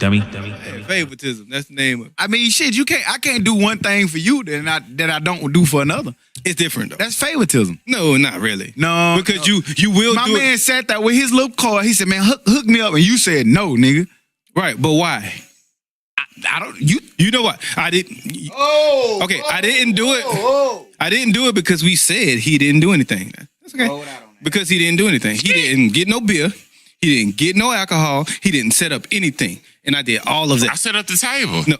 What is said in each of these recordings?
dummy. Favoritism. That's the name of it. I mean, shit, I can't do one thing for you that I don't do for another. It's different though. That's favoritism. No, not really. No. Because you will My do man sat there with his little card. He said, man, hook me up. And you said, no, nigga. Right, but why? I don't. You know what? I didn't. I didn't do it. I didn't do it because we said he didn't do anything. That's okay. Because he didn't do anything. He didn't get no beer. He didn't get no alcohol. He didn't set up anything. And I did all of that. I set up the table. No,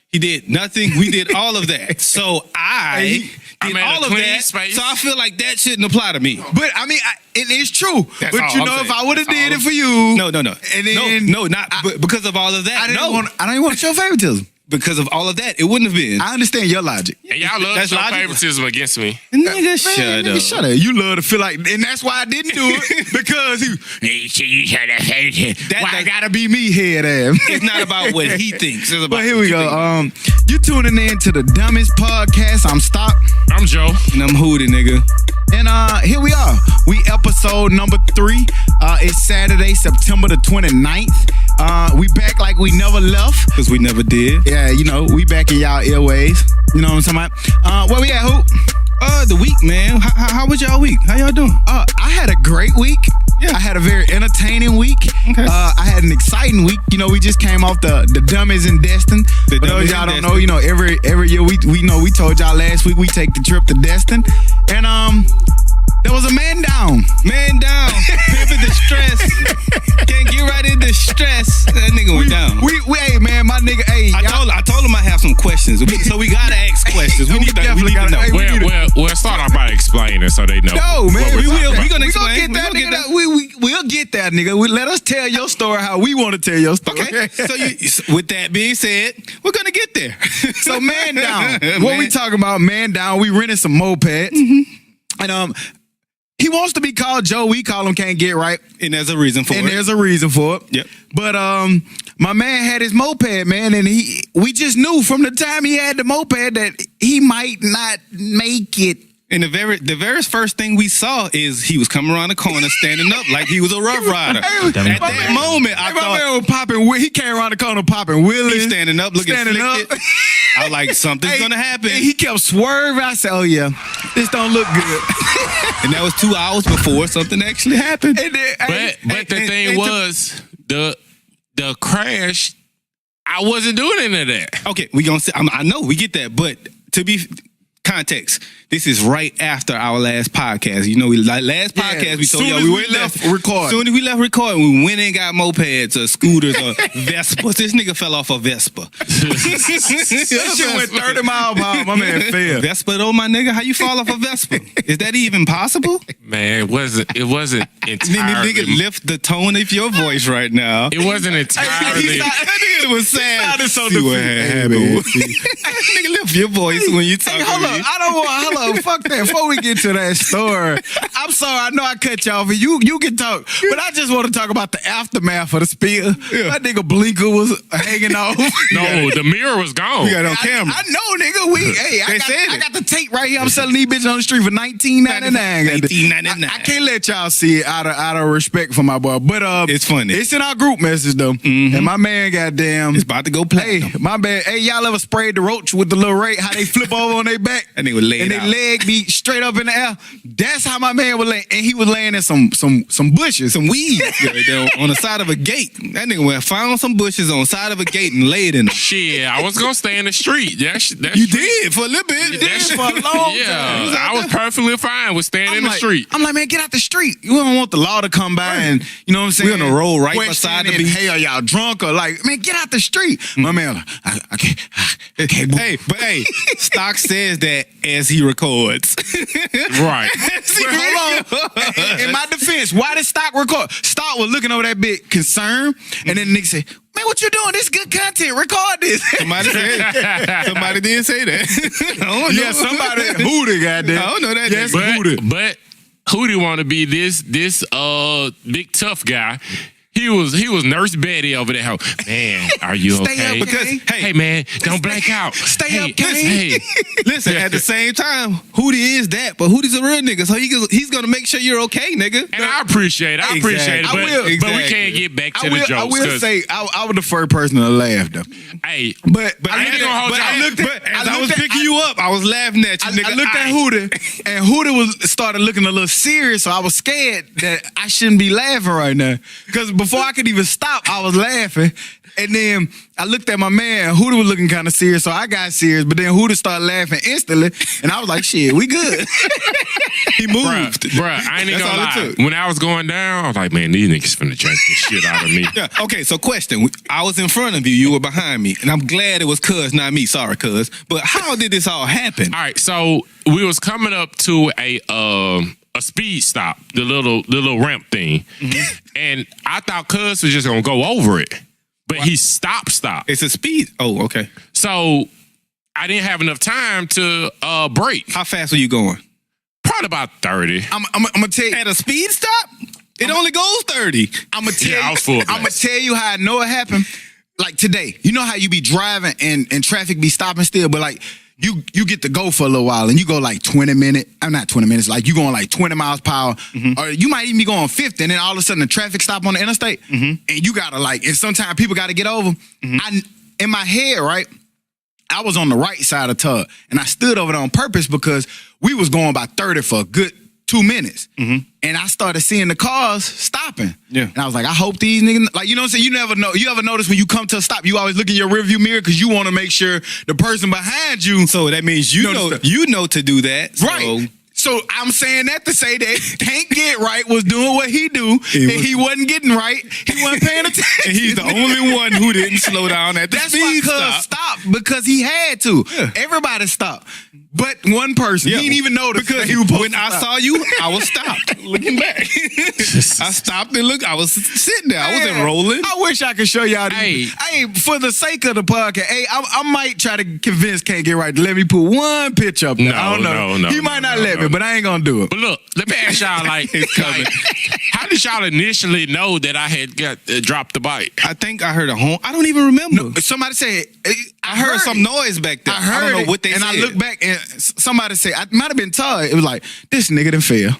he did nothing. We did all of that. So I did all of that. Space. So I feel like that shouldn't apply to me. But I mean, it is true. That's but all you I'm know, saying. if I would have did it for you, No. and then No, not because of all of that. I don't even want to show favoritism. Because of all of that, it wouldn't have been. I understand your logic. And y'all love to show favoritism against me. Nigga, shut up. Shut up. You love to feel like, and that's why I didn't do it because why I gotta be me head ass. It's not about what he thinks. It's about But here we go. You tuning in to the Dummies Podcast. I'm Stock. I'm Joe. And I'm Hootie, nigga. And here we are. We episode number 3. It's Saturday, September the 29th. We back like we never left. Because we never did. Yeah, you know, we back in y'all airways. You know what I'm talking about? Where we at, Hoop? The week, man. How was y'all week? How y'all doing? I had a great week. Yeah. I had a very entertaining week. Okay. I had an exciting week. You know, we just came off the Dummies in Destin. For those y'all don't know, you know, every year we told y'all last week we take the trip to Destin. And there was a man down. Man down. Pimping the stress. Can't get right into stress. That nigga went down. Hey man, my nigga, hey. I told him I have some questions. So we gotta ask questions. We need to know. Hey, well, start off by explaining so they know. No, man. We're gonna explain. We'll get that, nigga. Let us tell your story how we want to tell your story. Okay. So with that being said, we're gonna get there. So man down. What we talking about? Man down. We rented some mopeds. And he wants to be called Joe. We call him Can't Get Right. And there's a reason for it. Yep. But my man had his moped, man, and we just knew from the time he had the moped that he might not make it. And the very first thing we saw is he was coming around the corner standing up like he was a rough rider. At that moment, I thought my man was popping. He came around the corner popping wheelies. He's standing up, looking afflicted. I was like, something's gonna happen. And he kept swerving. I said, oh yeah, this don't look good. And that was 2 hours before something actually happened. But the thing was, the crash, I wasn't doing any of that. Okay, we gonna say, I know we get that, but to be context, this is right after our last podcast. You know, we told y'all we left recording. Soon as we left recording, we went and got mopeds or scooters or Vespas. This nigga fell off a Vespa. That shit went 30 miles per hour. My man fell. Vespa though, my nigga. How you fall off a Vespa? Is that even possible? Man, it wasn't entirely. Nigga, lift the tone of your voice right now. It wasn't entirely. That nigga was sad. So see what happened. Nigga, lift your voice when you talk. Hold up. I don't want. Hello, fuck that. Before we get to that story, I'm sorry. I know I cut y'all off. You can talk, but I just want to talk about the aftermath of the spill. Yeah. That nigga blinker was hanging off. No, the mirror was gone. We got it on camera. I know, nigga. I got the tape right here. I'm selling these bitches on the street for $19.99. $19.99. I can't let y'all see it out of respect for my boy, but it's funny. It's in our group message though, and my man, goddamn, it's about to go play. Hey, my bad. Hey, y'all ever sprayed the roach with the little rake? How they flip over on their back? And they would lay and their leg be straight up in the air. That's how my man was laying, and he was laying in some bushes, some weeds on the side of a gate. That nigga went found some bushes on the side of a gate and laid in them. Shit, I was gonna stay in the street. You did for a little bit. You did for a long time. Yeah, I was perfectly fine with staying in the street. I'm like, man, get out the street. You don't want the law to come by and you know what I'm saying. We're gonna roll right beside the beach. Hey, are y'all drunk or like, man, get out the street. My man, I can't. Hey, Stock says that as he records. Right. Hold on. In my defense, why did Stock record? Stock was looking over that bit concerned, and then the nigga said, man, what you doing? This is good content. Record this. Somebody did say that. I don't know. Yeah, somebody. Hootie, goddamn. I don't know that. Yes, but Hootie want to be this big tough guy. He was Nurse Betty over there. Man, are you okay? Stay up, because Hey man, don't blank out. Stay up, Hey, Listen, at the same time, Hootie is that, but Hootie's a real nigga, so he's gonna make sure you're okay, nigga. and I appreciate it. Exactly. But we can't get back to the jokes. I will say I was the first person to laugh though. Hey, But As I was picking you up, I was laughing at you, nigga. I looked at Hootie, and Hootie started looking a little serious, so I was scared that I shouldn't be laughing right now. Because before I could even stop, I was laughing. And then I looked at my man, and Hootie was looking kind of serious, so I got serious. But then Hootie started laughing instantly, and I was like, shit, we good. He moved. Bruh, I ain't even That's gonna all it lie. took. When I was going down, I was like, man, these niggas finna drink the shit out of me. Yeah. Okay, so question. I was in front of you. You were behind me. And I'm glad it was Cuz, not me. Sorry, Cuz. But how did this all happen? All right, so we was coming up to a speed stop, the little ramp thing. Mm-hmm. And I thought Cuz was just gonna go over it. But he stopped. It's a speed. Oh, okay. So I didn't have enough time to brake. How fast were you going? Probably about 30. I'm gonna tell you. At a speed stop? It only goes 30. I'm gonna tell Yeah, I you. was full I'm gonna blast. tell you how I know it happened. Like today, you know how you be driving and traffic be stopping still, but like you get to go for a little while and you go like 20 minutes. I'm not 20 minutes. Like you going like 20 miles per hour, or you might even be going 50, and then all of a sudden the traffic stop on the interstate, and you gotta like. And sometimes people gotta get over. In my head, right, I was on the right side of Tug, and I stood over there on purpose because we was going by 30 for a good 2 minutes. And I started seeing the cars stopping. Yeah. And I was like, I hope these niggas, like, you know what I'm saying? You never know. You ever notice when you come to a stop, you always look in your rearview mirror because you want to make sure the person behind you. So that means you know to do that. So. Right. So I'm saying that to say that Can't Get Right was doing what he do, and he wasn't getting right. He wasn't paying attention. And he's the only one who didn't slow down at the That's why speed Cuz stop. stopped, because he had to. Yeah. Everybody stopped. But one person. Yeah. He didn't even notice. Because that he was supposed when to I stop. saw you, I was stopped, looking back. I stopped and looked. I was sitting there. I wasn't Man, rolling. I wish I could show y'all. Hey. Hey, for the sake of the podcast, hey, I might try to convince Can't Get Right to let me put one picture up there. No, I don't know. no, he might not no, let no. me, but I ain't gonna do it. But look, let me ask y'all, like, how did y'all initially know that I had got dropped the bike? I think I heard a horn. I don't even remember. Somebody said I heard some noise back there. I heard don't know it, what they and said. I look back and somebody said, I might have been Todd. It was like, this nigga done fail.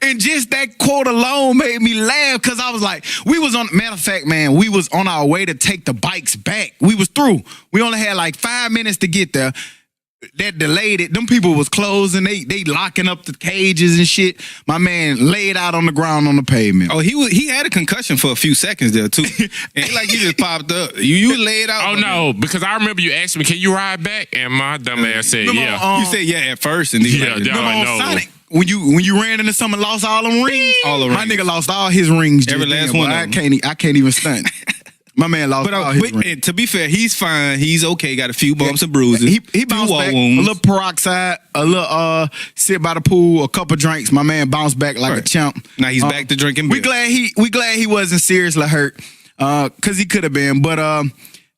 and just that quote alone made me laugh, because I was like, matter of fact, man, we was on our way to take the bikes back. We was through. We only had like 5 minutes to get there. That delayed it. Them people was closing. They locking up the cages and shit. My man laid out on the ground on the pavement. Oh, he had a concussion for a few seconds there too. And like he just popped up. You laid out. Oh, no, because I remember you asked me, can you ride back? And my dumb ass said, Remember, yeah. You said yeah at first, and then Yeah, like, yeah. Remember I on know. Sonic, when you ran into someone, lost all them rings? All the My rings. nigga lost all his rings. just Every last then, one boy. of them. I can't even stunt. My man lost all his rings. and to be fair, he's fine. He's okay. Got a few bumps and bruises. He few bounced wall back, wounds. a little peroxide, a little sit by the pool, a couple drinks. My man bounced back like a Right. champ. Now he's back to drinking We beer. glad he wasn't seriously hurt, because he could have been. But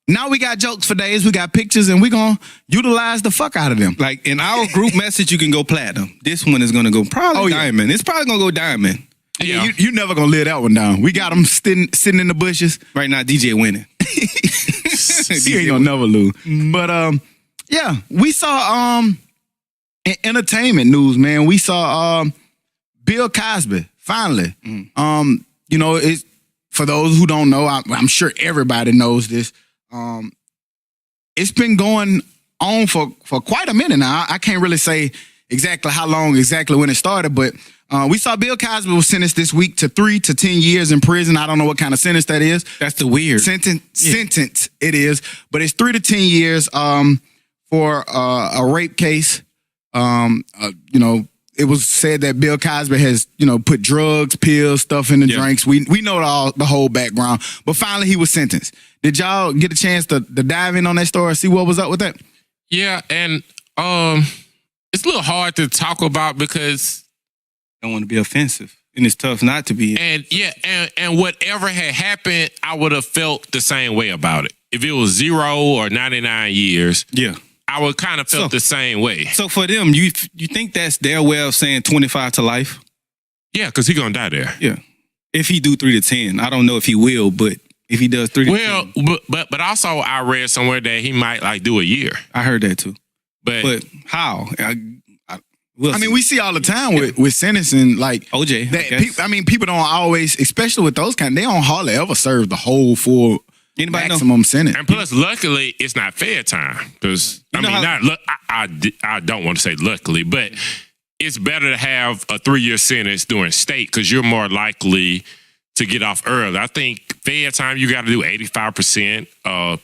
now we got jokes for days. We got pictures, and we gonna utilize the fuck out of them. Like in our group message, you can go platinum. This one is gonna go probably diamond. It's probably gonna go diamond. Yeah. You never gonna live that one down. We got him sitting in the bushes. Right now, DJ winning. He ain't gonna never lose. But yeah, we saw in entertainment news, man. We saw Bill Cosby finally. You know, it's for those who don't know. I'm sure everybody knows this. It's been going on for quite a minute now. I can't really say exactly how long, exactly when it started, but we saw Bill Cosby was sentenced this week to 3 to 10 years in prison. I don't know what kind of sentence that is. That's the weird Sentence it is, but it's 3 to 10 years for a rape case. You know, it was said that Bill Cosby has, you know, put drugs, pills, stuff in the drinks. We know the whole background, but finally he was sentenced. Did y'all get a chance to dive in on that story and see what was up with that? Yeah, and it's a little hard to talk about because don't want to be offensive, and it's tough not to be. and whatever had happened, I would have felt the same way about it. If it was 0 or 99 years, Yeah. I would kind of felt the same way. So for them, you think that's their way of saying 25 to life? Yeah, because he gonna die there. Yeah. If he do 3 to 10, I don't know if he will, but if he does 3 to 10. But also I read somewhere that he might like do a year. I heard that too. But how? We see all the time with sentencing, like OJ. People don't always, especially with those kind, they don't hardly ever serve the whole full maximum sentence. And plus, luckily, it's not fair time because I don't want to say luckily, but it's better to have a 3-year sentence during state because you're more likely to get off early. I think fair time you got to do 85%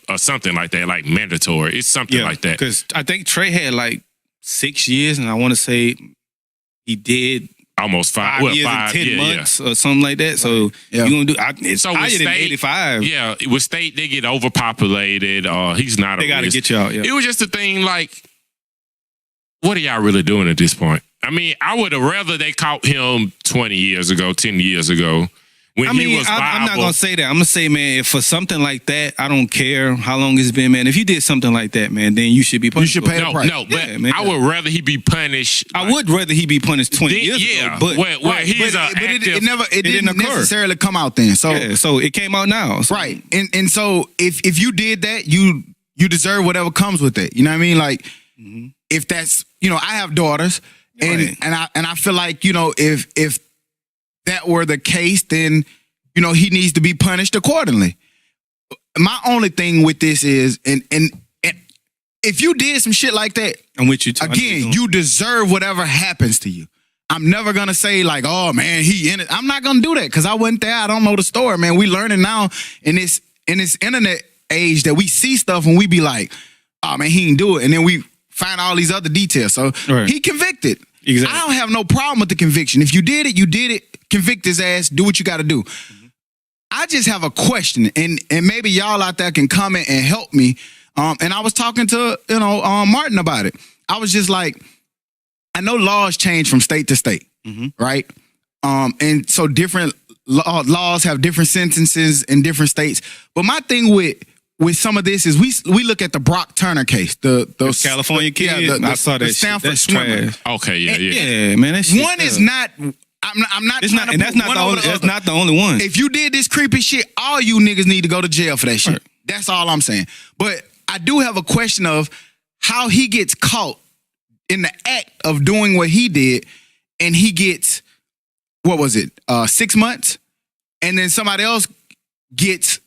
or something like that, like mandatory. It's something like that. Because I think Trey had like 6 years, and I want to say he did almost 5 years and 10 months or something like that. So you're gonna do it's higher than 85. Yeah, with state they get overpopulated. He's not. They got to get you out. Yeah. It was just a thing. Like, what are y'all really doing at this point? I mean, I would have rather they caught him 20 years ago, 10 years ago. When he was viable. I'm not going to say that. I'm going to say, man, if for something like that, I don't care how long it's been, man. If you did something like that, man, then you should be punished. You should pay the price. No, but man, I would rather he be punished. I would rather he be punished 20 years ago. But it didn't necessarily come out then. So it came out now. So. Right. And so if you did that, you deserve whatever comes with it. You know what I mean? Like, if that's, I have daughters, and I feel like, if that were the case, then, he needs to be punished accordingly. My only thing with this is, and if you did some shit like that, I'm with you too. Again, you deserve whatever happens to you. I'm never going to say like, oh man, he in it. I'm not going to do that because I wasn't there. I don't know the story, man. We learning now in this internet age that we see stuff and we be like, oh man, he didn't do it. And then we find all these other details. So he convicted. Exactly. I don't have no problem with the conviction. If you did it, you did it. Convict his ass. Do what you got to do. I just have a question, and maybe y'all out there can comment and help me. And I was talking to Martin about it. I was just like, I know laws change from state to state, right? And so different laws have different sentences in different states. But my thing with some of this is we look at the Brock Turner case, the California kid. I saw that. The Stanford swimmer. Okay, yeah, man. That shit, one is not. I'm not. It's not, and that's not the only. That's not the only one. If you did this creepy shit, all you niggas need to go to jail for that shit. Right. That's all I'm saying. But I do have a question of how he gets caught in the act of doing what he did, and he gets 6 months, and then somebody else gets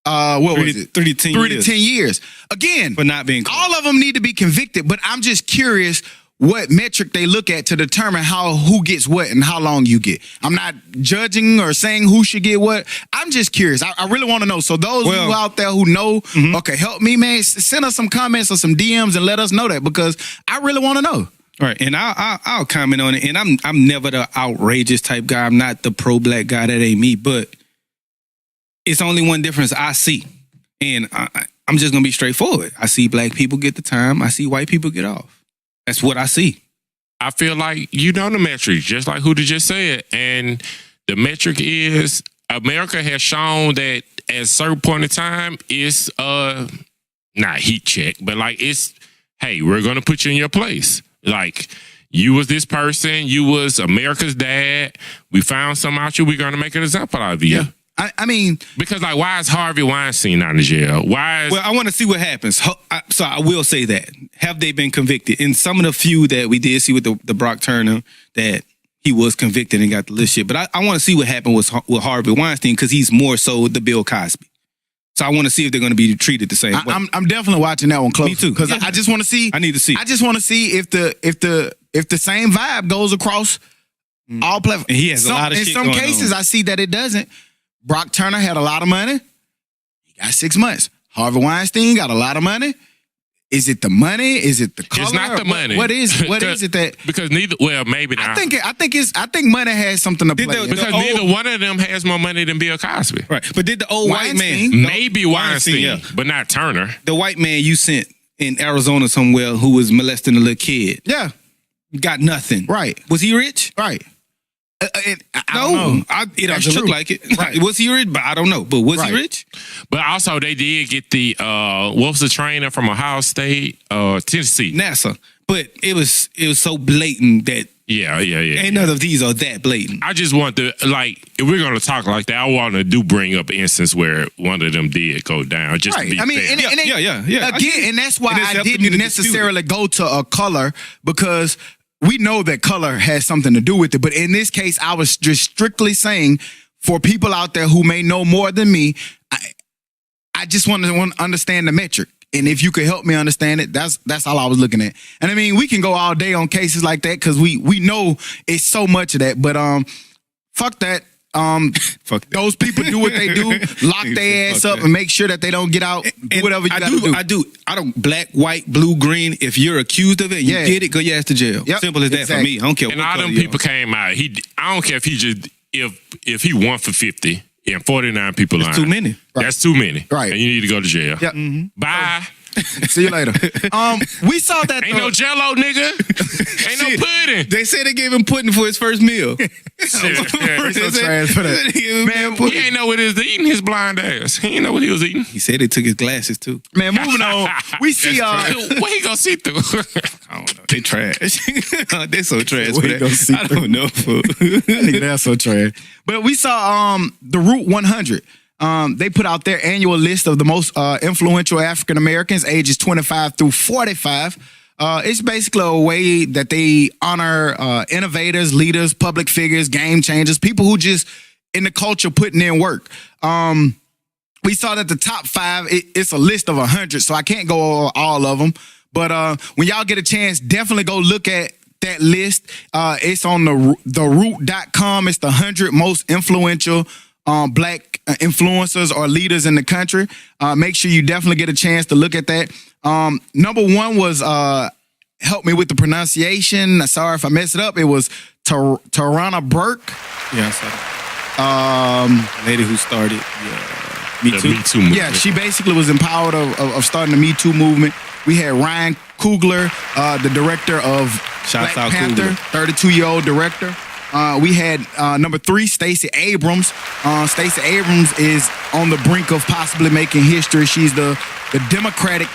3 to 10 years. Again, for not being caught. All of them need to be convicted. But I'm just curious what metric they look at to determine who gets what and how long you get. I'm not judging or saying who should get what. I'm just curious. I really want to know. So those of you out there who know, okay, help me, man. Send us some comments or some DMs and let us know that because I really want to know. Right, and I'll comment on it. And I'm never the outrageous type guy. I'm not the pro-black guy. That ain't me. But it's only one difference I see, and I'm just gonna be straightforward. I see black people get the time. I see white people get off. That's what I see. I feel like the metric, just like Huda just said. And the metric is America has shown that at a certain point in time, it's not heat check, but like it's, hey, we're going to put you in your place. Like, you was this person, you was America's dad. We found something out you, we're going to make an example out of you. Yeah. I mean, because like, why is Harvey Weinstein not in jail? Well, I want to see what happens. So I will say that. Have they been convicted? In some of the few that we did see with the Brock Turner, that he was convicted and got the list shit. But I want to see what happened with Harvey Weinstein because he's more so the Bill Cosby. So I want to see if they're going to be treated the same way. I'm definitely watching that one close. Me too. Because I just want to see. I need to see. I just want to see if the same vibe goes across all platforms. And he has a lot of shit in some cases, I see that it doesn't. Brock Turner had a lot of money. He got 6 months. Harvey Weinstein got a lot of money. Is it the money? Is it the color? It's not the money. What is it that? Because neither. Well, maybe not. I think money has something to play. Because neither one of them has more money than Bill Cosby. Right. But did the old Weinstein, white man? Maybe Weinstein, but not Turner. The white man you sent in Arizona somewhere who was molesting a little kid. Yeah. Got nothing. Right. Was he rich? Right. I don't know. It doesn't look like it. Right. Was he rich? But I don't know. But was he rich? But also they did get the what was the trainer from Ohio State, Tennessee, NASA. But it was so blatant that Yeah. Ain't none of these are that blatant. I just want to, like, if we're going to talk like that, I want to bring up an instance where one of them did go down. Just to be fair. Yeah. And that's why I didn't necessarily go to a color, because we know that color has something to do with it. But in this case, I was just strictly saying, for people out there who may know more than me, I just want to understand the metric. And if you could help me understand it, that's all I was looking at. And I mean, we can go all day on cases like that because we know it's so much of that. But fuck that. Fuck those people do what they do, lock their ass up and make sure that they don't get out. Do whatever you gotta do. I don't black, white, blue, green. If you're accused of it, you did it, go your ass to jail. Yep, simple as that for me. I don't care. And all them people came out. I don't care if he just if he won for 50 and 49 people lying. That's too many. Right. That's too many. Right. And you need to go to jail. Yep. Mm-hmm. Bye. See you later. We saw that. Ain't no Jello, nigga. Ain't no pudding. They say they gave him pudding for his first meal. So trash for that. Man, he ain't know what he was eating, his blind ass. He ain't know what he was eating. He said they took his glasses too. Man, moving on. We see what he gonna see through? I don't know. They trash. They so trash What for he gonna see that. I don't know. Nigga, that's so trash. But we saw the Root 100. They put out their annual list of the most influential African Americans, ages 25 through 45. It's basically a way that they honor innovators, leaders, public figures, game changers, people who just in the culture putting in work. We saw that the top 5, it's a list of 100, so I can't go over all of them. But when y'all get a chance, definitely go look at that list. It's on theroot.com. It's the 100 most influential black influencers or leaders in the country. Make sure you definitely get a chance to look at that. Number 1 was help me with the pronunciation. Sorry if I messed it up. It was Tarana Burke. Yeah, I saw that. Lady who started Me Too movement. Yeah, she basically was empowered of starting the Me Too movement. We had Ryan Coogler, the director of Shouts Black out Panther, Coogler. 32-year-old director. We had number 3, Stacey Abrams. Stacey Abrams is on the brink of possibly making history. She's the Democratic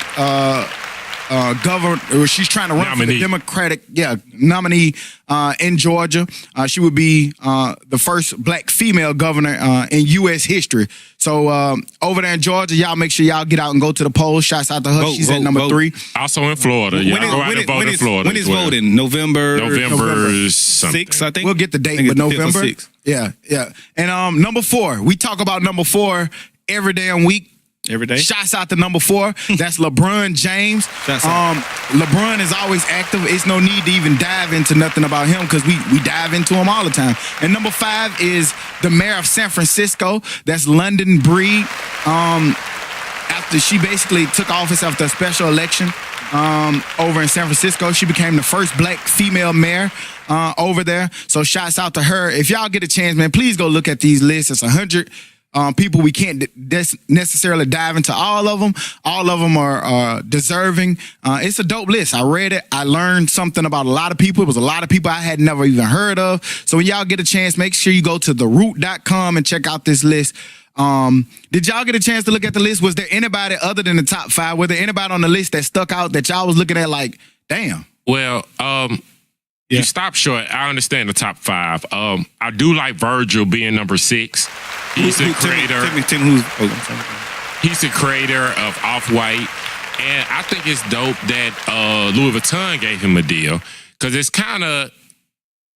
governor, or she's trying to run for the Democratic nominee in Georgia. She would be the first black female governor in U.S. history. So over there in Georgia, y'all make sure y'all get out and go to the polls. Shouts out to her. She's at number 3. Also in Florida. Yeah, go out and vote in Florida. When is voting? November 6th, I think. We'll get the date, but November. Yeah. And number 4, we talk about number 4 every damn week. Every day. Shouts out to number 4. That's LeBron James. LeBron is always active. It's no need to even dive into nothing about him because we dive into him all the time. And number 5 is the mayor of San Francisco. That's London Breed. After she basically took office after a special election over in San Francisco, she became the first black female mayor over there. So shouts out to her. If y'all get a chance, man, please go look at these lists. It's 100 people. We can't necessarily dive into all of them. All of them are deserving. It's a dope list. I read it. I learned something about a lot of people. It was a lot of people I had never even heard of. So when y'all get a chance, make sure you go to theroot.com and check out this list. Did y'all get a chance to look at the list? Was there anybody other than the top 5? Was there anybody on the list that stuck out that y'all was looking at like, damn? Well, you stopped short. I understand the top 5. I do like Virgil being number 6. He's the creator. He's the creator of Off-White, and I think it's dope that Louis Vuitton gave him a deal because it's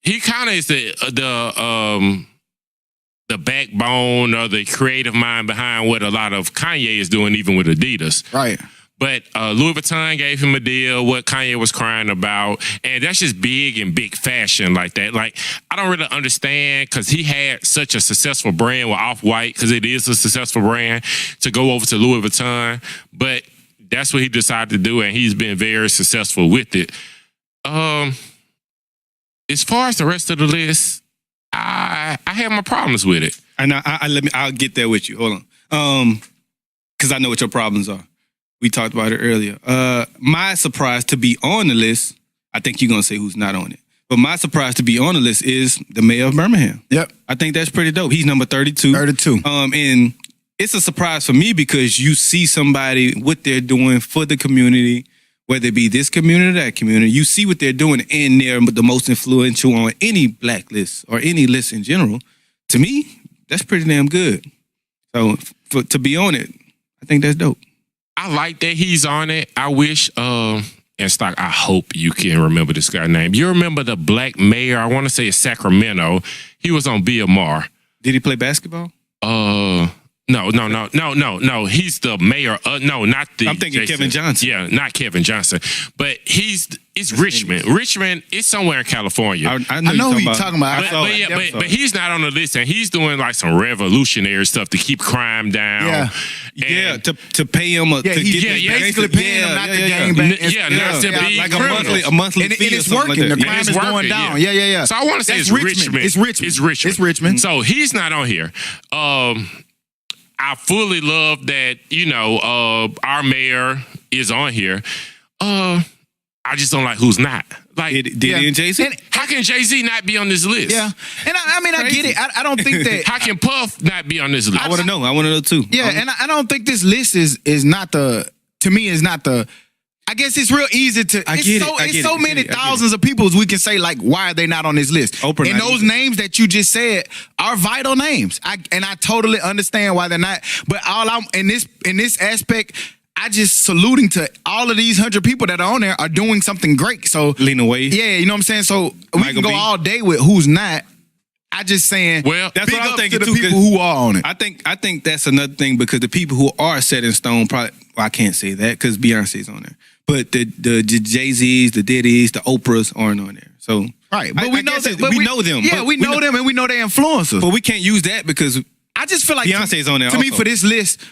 he kind of is the backbone or the creative mind behind what a lot of Kanye is doing, even with Adidas. Right. But Louis Vuitton gave him a deal, what Kanye was crying about. And that's just big in big fashion like that. Like, I don't really understand because he had such a successful brand with Off-White, because it is a successful brand, to go over to Louis Vuitton. But that's what he decided to do, and he's been very successful with it. As far as the rest of the list, I have my problems with it. And I'll get there with you. Hold on. Because I know what your problems are. We talked about it earlier. My surprise to be on the list, I think you're going to say who's not on it. But my surprise to be on the list is the mayor of Birmingham. Yep. I think that's pretty dope. He's number 32. 32. And it's a surprise for me because you see somebody, what they're doing for the community, whether it be this community or that community, you see what they're doing, and they're the most influential on any black list or any list in general. To me, that's pretty damn good. So to be on it, I think that's dope. I like that he's on it. I wish, and Stock, I hope you can remember this guy's name. You remember the black mayor? I want to say it's Sacramento. He was on Bill Maher. Did he play basketball? No. He's the mayor. No, not the. I'm thinking Jason. Kevin Johnson. Yeah, not Kevin Johnson. But it's Richmond. Richmond is somewhere in California. I know who you're talking about. But he's not on the list, and he's doing like some revolutionary stuff to keep crime down. Yeah, to pay him basically paying him not to gain back. Not to be like a monthly fee. And it's working. The crime is going down. Yeah. So I want to say it's Richmond. It's Richmond. So he's not on here. I fully love that, our mayor is on here. I just don't like who's not. Like, did he and Jay-Z? How can Jay-Z not be on this list? Yeah. And I get it. I don't think that. How can Puff not be on this list? I want to know too. Yeah, and I don't think this list is not the, to me, is not the, I guess it's real easy to. It's so many thousands of people as we can say, like, why are they not on this list? Oprah and those names that you just said are vital names. I totally understand why they're not. But all I'm in this aspect, I just saluting to all of these 100 people that are on there are doing something great. So Lena Waithe. Yeah, you know what I'm saying? So we Michael can go B. all day with who's not. I just saying, well, that's big what I'm up thinking to the too, people who are on it. I think that's another thing, because the people who are set in stone probably, well, I can't say that because Beyonce's on there, but the Jay-Z's, the Diddy's, the Oprahs aren't on there. So right, but we know them. Yeah, we know them, and we know they're influencers. But we can't use that because I just feel like Beyonce's on there. To me, for this list,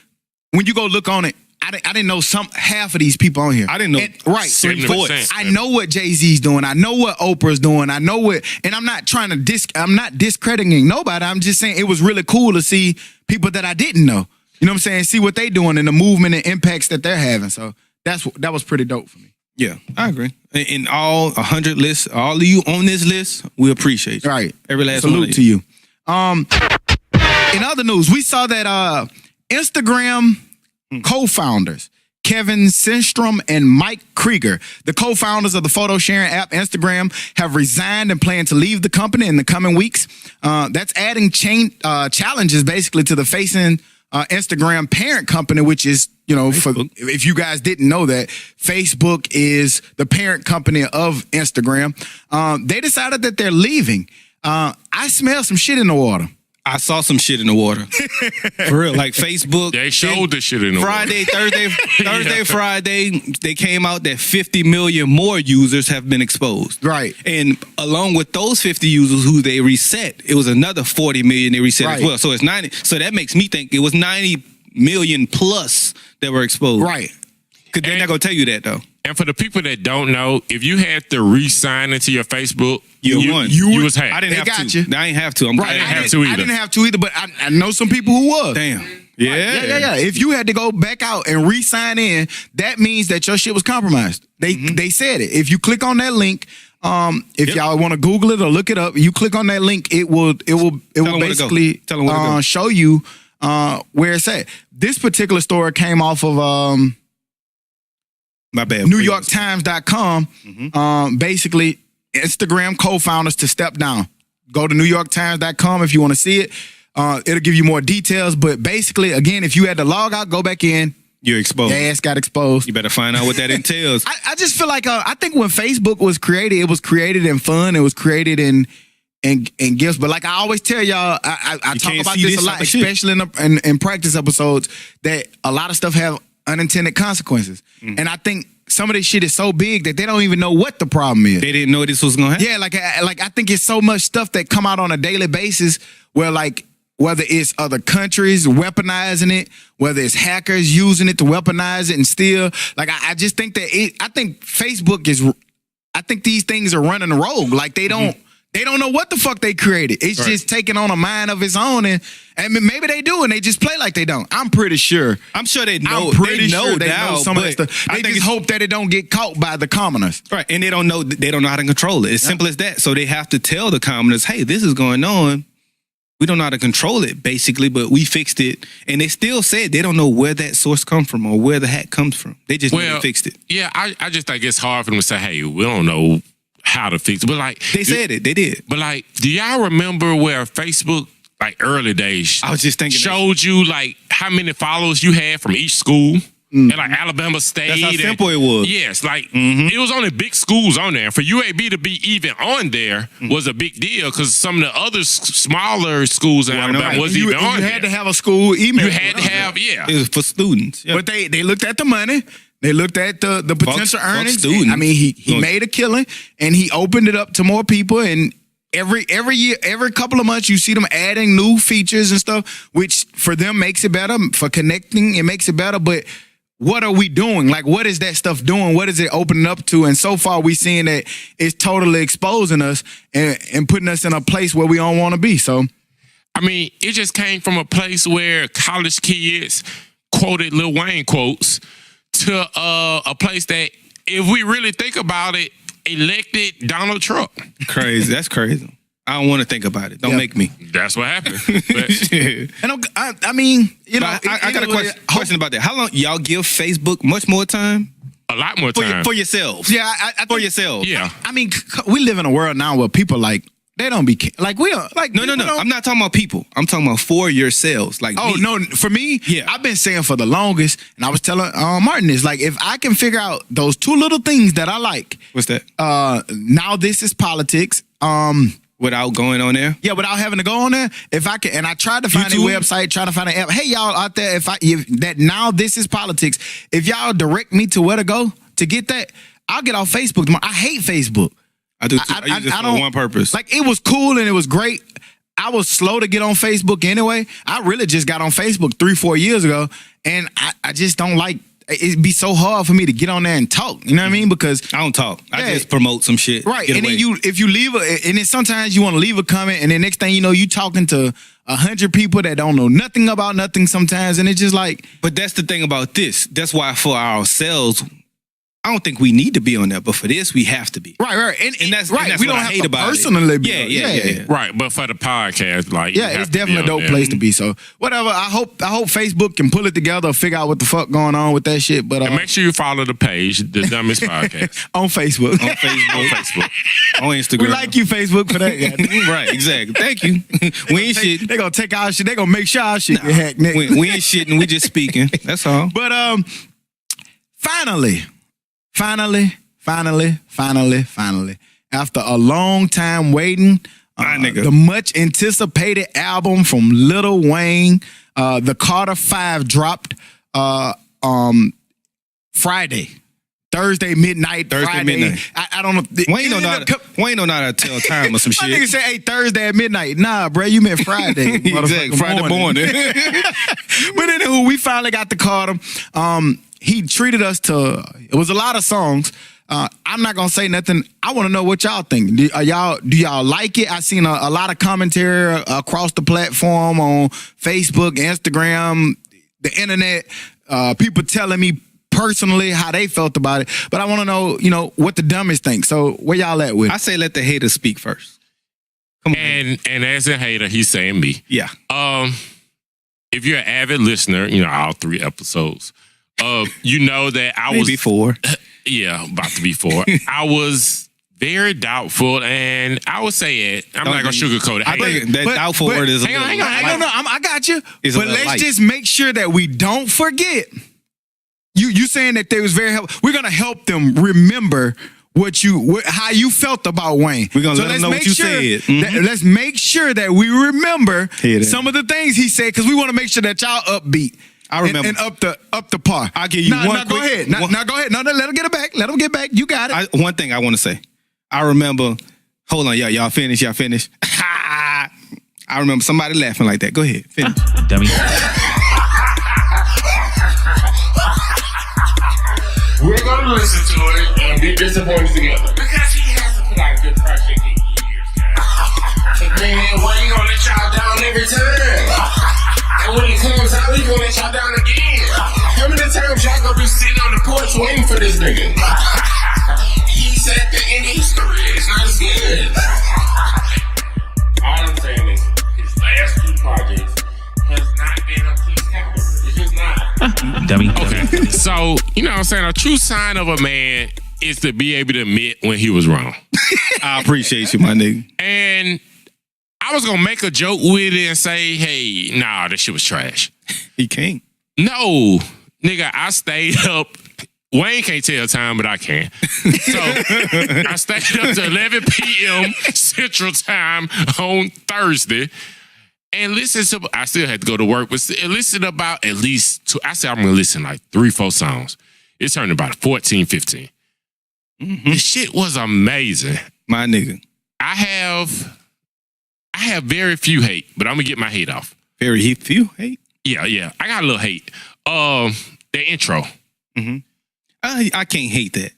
when you go look on it, I didn't know half of these people on here. I didn't know. Right. 70%. I know what Jay-Z's doing. I know what Oprah's doing. I know what, and I'm not trying to I'm not discrediting nobody. I'm just saying it was really cool to see people that I didn't know. You know what I'm saying? See what they doing and the movement and impacts that they're having. So that was pretty dope for me. Yeah, I agree. In all 100 lists, all of you on this list, we appreciate you. Right. Every last Salute one to you. In other news, we saw that Instagram co-founders, Kevin Systrom and Mike Krieger, the co-founders of the photo sharing app Instagram, have resigned and plan to leave the company in the coming weeks. That's adding challenges basically to the facing Instagram parent company, which is, if you guys didn't know that, Facebook is the parent company of Instagram. They decided that they're leaving. I smell some shit in the water. I saw some shit in the water. For real. Like Facebook. They showed the shit in the Friday, water. Thursday, Friday, they came out that 50 million more users have been exposed. Right. And along with those 50 users who they reset, it was another 40 million they reset as well. So it's 90. So that makes me think it was 90 million plus that were exposed. Right. Because they're not going to tell you that, though. And for the people that don't know, if you had to re-sign into your Facebook, you was hacked. I didn't have to. You. I ain't have to. I didn't have to either, but I know some people who was. Damn. Yeah. Yeah. If you had to go back out and re-sign in, that means that your shit was compromised. They said it. If you click on that link, if y'all want to Google it or look it up, you click on that link, it will basically show you where it's at. This particular story came off of my bad. NewYorkTimes.com. Basically, Instagram co-founders to step down. Go to NewYorkTimes.com if you want to see it. It'll give you more details. But basically, again, if you had to log out, go back in. You're exposed. Your ass got exposed. You better find out what that entails. I just feel like I think when Facebook was created, it was created in fun. It was created in gifts. But like I always tell y'all, I talk about this a lot, especially in practice episodes, that a lot of stuff have unintended consequences. And I think some of this shit is so big that they don't even know what the problem is. They didn't know this was going to happen. Yeah, like I think it's so much stuff that come out on a daily basis where, like, whether it's other countries weaponizing it, whether it's hackers using it to weaponize it and steal. Like, I just think that I think Facebook I think these things are running rogue. Like, they don't know what the fuck they created. It's just taking on a mind of its own, and maybe they do, and they just play like they don't. I'm pretty sure. I'm sure they know. I'm pretty sure they know some of that stuff. They just hope that it don't get caught by the commoners. Right, and they don't know how to control it. It's simple as that. So they have to tell the commoners, hey, this is going on. We don't know how to control it, basically, but we fixed it. And they still said they don't know where that source comes from or where the hack comes from. They just know they fixed it. Yeah, I just think it's hard for them to say, hey, we don't know how to fix it. But like they said it, they did. But like, do y'all remember where Facebook, like early days, I was just thinking showed you like how many followers you had from each school? And like Alabama State. That's how simple it was. Yes, like it was only big schools on there. For UAB to be even on there was a big deal because some of the other smaller schools in Alabama wasn't even on there. You had to have a school email. You had to have, It was for students. Yeah. But they looked at the money. They looked at the potential earnings. Students. I mean, he made a killing and he opened it up to more people. And every year, every couple of months, you see them adding new features and stuff, which for them makes it better. For connecting, it makes it better. But what are we doing? Like, what is that stuff doing? What is it opening up to? And so far, we seeing that it's totally exposing us and putting us in a place where we don't want to be. So, I mean, it just came from a place where college kids quoted Lil Wayne quotes to a place that, if we really think about it, elected Donald Trump. Crazy. That's crazy. I don't want to think about it. Don't make me. That's what happened. But, and I mean, you know, I got a question about that. How long y'all give Facebook much more time? A lot more time for yourselves. Yeah, for yourselves. Yeah. I mean, we live in a world now where people like they don't be like we don't like. No. I'm not talking about people. I'm talking about for yourselves. Like, no, for me, yeah. I've been saying for the longest, and I was telling Martin this, like, if I can figure out those two little things that I like. What's that? Now this is politics. Without going on there? Yeah, without having to go on there. If I can, and I tried to find a website, trying to find an app. Hey, y'all out there, if that now this is politics, if y'all direct me to where to go to get that, I'll get off Facebook tomorrow. I hate Facebook. I do too. I use it for one purpose. Like, it was cool and it was great. I was slow to get on Facebook anyway. I really just got on Facebook 3-4 years ago, and I just don't like. It'd be so hard for me to get on there and talk. You know what I mean? Because I don't talk. I just promote some shit. Right. And then if you leave and then sometimes you want to leave a comment, and then next thing you know, you talking to 100 people that don't know nothing about nothing sometimes, and it's just like. But that's the thing about this. That's why for ourselves, I don't think we need to be on there, but for this, we have to be. Right. And that's right. And we don't have to about personally it. be. Yeah. Right, but for the podcast, like, it's definitely a dope place to be. So whatever. I hope Facebook can pull it together, figure out what the fuck going on with that shit. But and make sure you follow the page, the Dummies Podcast, on Facebook, on Instagram. We like you, Facebook, for that. Right, exactly. Thank you. We ain't shitting. They gonna take our shit. They gonna make sure our shit get hacked. We ain't shitting. We just speaking. That's all. But finally, after a long time waiting, the much anticipated album from Lil Wayne, the Carter 5 dropped Thursday midnight. I don't know. Wayne don't know how to tell time or some shit. My nigga say, hey, Thursday at midnight. Nah, bro, you meant Friday. Exactly, Friday morning. But anywho, we finally got the Carter. He treated us to, it was a lot of songs. I'm not gonna say nothing. I want to know what y'all think. Do y'all like it? I seen a lot of commentary across the platform on Facebook, Instagram, the internet. People telling me personally how they felt about it. But I want to know, what the dummies think. So where y'all at with it? I say let the haters speak first. Come on. And as a hater, he's saying me. Yeah. If you're an avid listener, all 3 episodes. You know that I was maybe 4. Yeah, about to be 4. I was very doubtful, and I would say it. I'm not gonna sugarcoat it. I think that doubtful word is. Hang on. I got you. But let's just make sure that we don't forget. You saying that they was very helpful. We're gonna help them remember how you felt about Wayne. We're gonna let them know what you said. Let's make sure that we remember some of the things he said, because we want to make sure that y'all upbeat. I remember. And up the par. I'll give you one quick. Go ahead. Now go ahead. No, let them get it back. Let them get back. You got it. One thing I want to say. I remember. Hold on, y'all finish. Y'all finish. I remember somebody laughing like that. Go ahead. Finish. Dummy. We're going to listen to it and be disappointed together. Because he hasn't put out a good project in years, guys. Man, Wayne gonna let y'all down every time. And when he comes out, he gonna let y'all down again. How many times y'all gonna be sitting on the porch waiting for this nigga? He's at the end of his career. It's not as good. All I'm saying is, his last dummy. Okay. So, you know what I'm saying? A true sign of a man is to be able to admit when he was wrong. I appreciate you, my nigga. And I was gonna make a joke with it and say, hey, nah, that shit was trash. He can't. No, nigga, I stayed up. Wayne can't tell time, but I can. So I stayed up to 11 p.m. Central Time on Thursday and listened to, I still had to go to work, but listen about at least two, I said I'm gonna listen like 3-4 songs. It turned about 14, 15. The shit was amazing. My nigga. I have very few hate, but I'm gonna get my hate off. Very few hate? Yeah. I got a little hate. The intro. I can't hate that.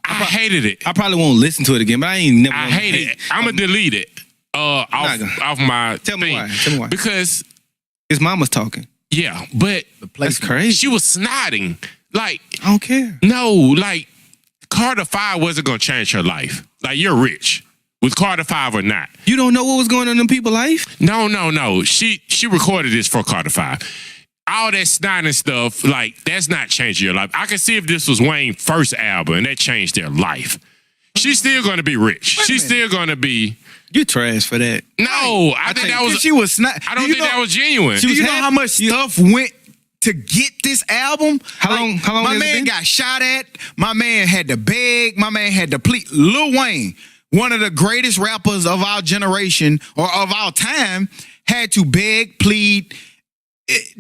I hated it. I probably won't listen to it again, but I ain't never. I hate it. I'm gonna delete it off my Tell thing. me why. Tell me why. Because his mama's talking. yeah, but That's crazy. she was snotting. Like, I don't care. no, like Carter 5 wasn't gonna change her life. Like, you're rich. With Carter 5 or not. You don't know what was going on in people's life? No. She recorded this for Carter 5. All that snotting stuff, like, that's not changing your life. I can see if this was Wayne's first album and that changed their life. She's still going to be rich. She's still going to be. You're trash for that. No, I think that was. She was not. I don't think that was genuine. Do you know how much stuff went to get this album? How long My has it man been? got shot at. My man had to beg. My man had to plead. Lil Wayne, one of the greatest rappers of our generation or of our time, had to beg, plead,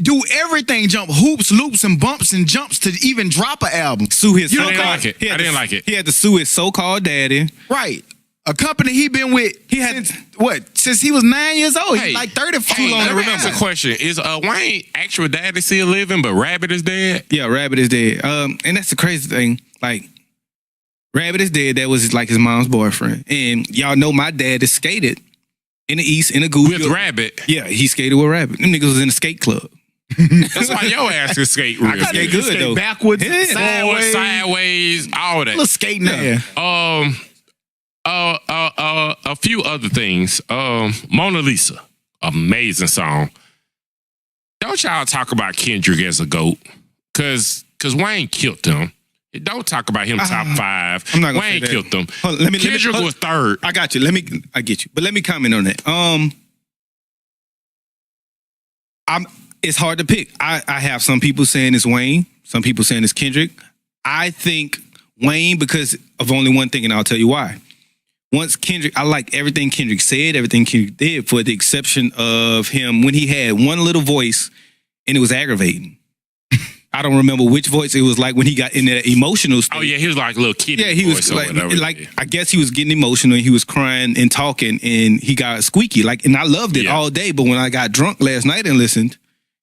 do everything, jump hoops, loops, and bumps and jumps to even drop an album. Sue his. I didn't like it. I didn't like it. He had to sue his so-called daddy. Right. A company he been with since he was 9 years old. Hey, He's like 34. Hey, let me remember. ask a question. Is Wayne actual daddy still living, but Rabbit is dead? Yeah, Rabbit is dead. And that's the crazy thing. Like, Rabbit is dead. That was like his mom's boyfriend. And y'all know my dad is skated in the East in a goofy. With Rabbit? Yeah, he skated with Rabbit. Them niggas was in the skate club. That's why your ass can skate real skate good. good, Skate though. backwards, Yeah. sideways, Sideways, all that. little skating there. A few other things. Mona Lisa, amazing song. Don't y'all talk about Kendrick as a GOAT, cause Wayne killed him. Don't talk about him top 5. I'm not gonna Wayne say that. killed him. Hold on, Kendrick was third. I got you. I get you. But let me comment on that. It's hard to pick. I have some people saying it's Wayne, some people saying it's Kendrick. I think Wayne because of only one thing, and I'll tell you why. Once Kendrick, I like everything Kendrick said, everything Kendrick did, for the exception of him when he had one little voice and it was aggravating. I don't remember which voice it was like when he got in that emotional state. Oh yeah, he was like a little kid. Yeah, he was like I guess he was getting emotional and he was crying and talking and he got squeaky. Like, and I loved it all day, but when I got drunk last night and listened,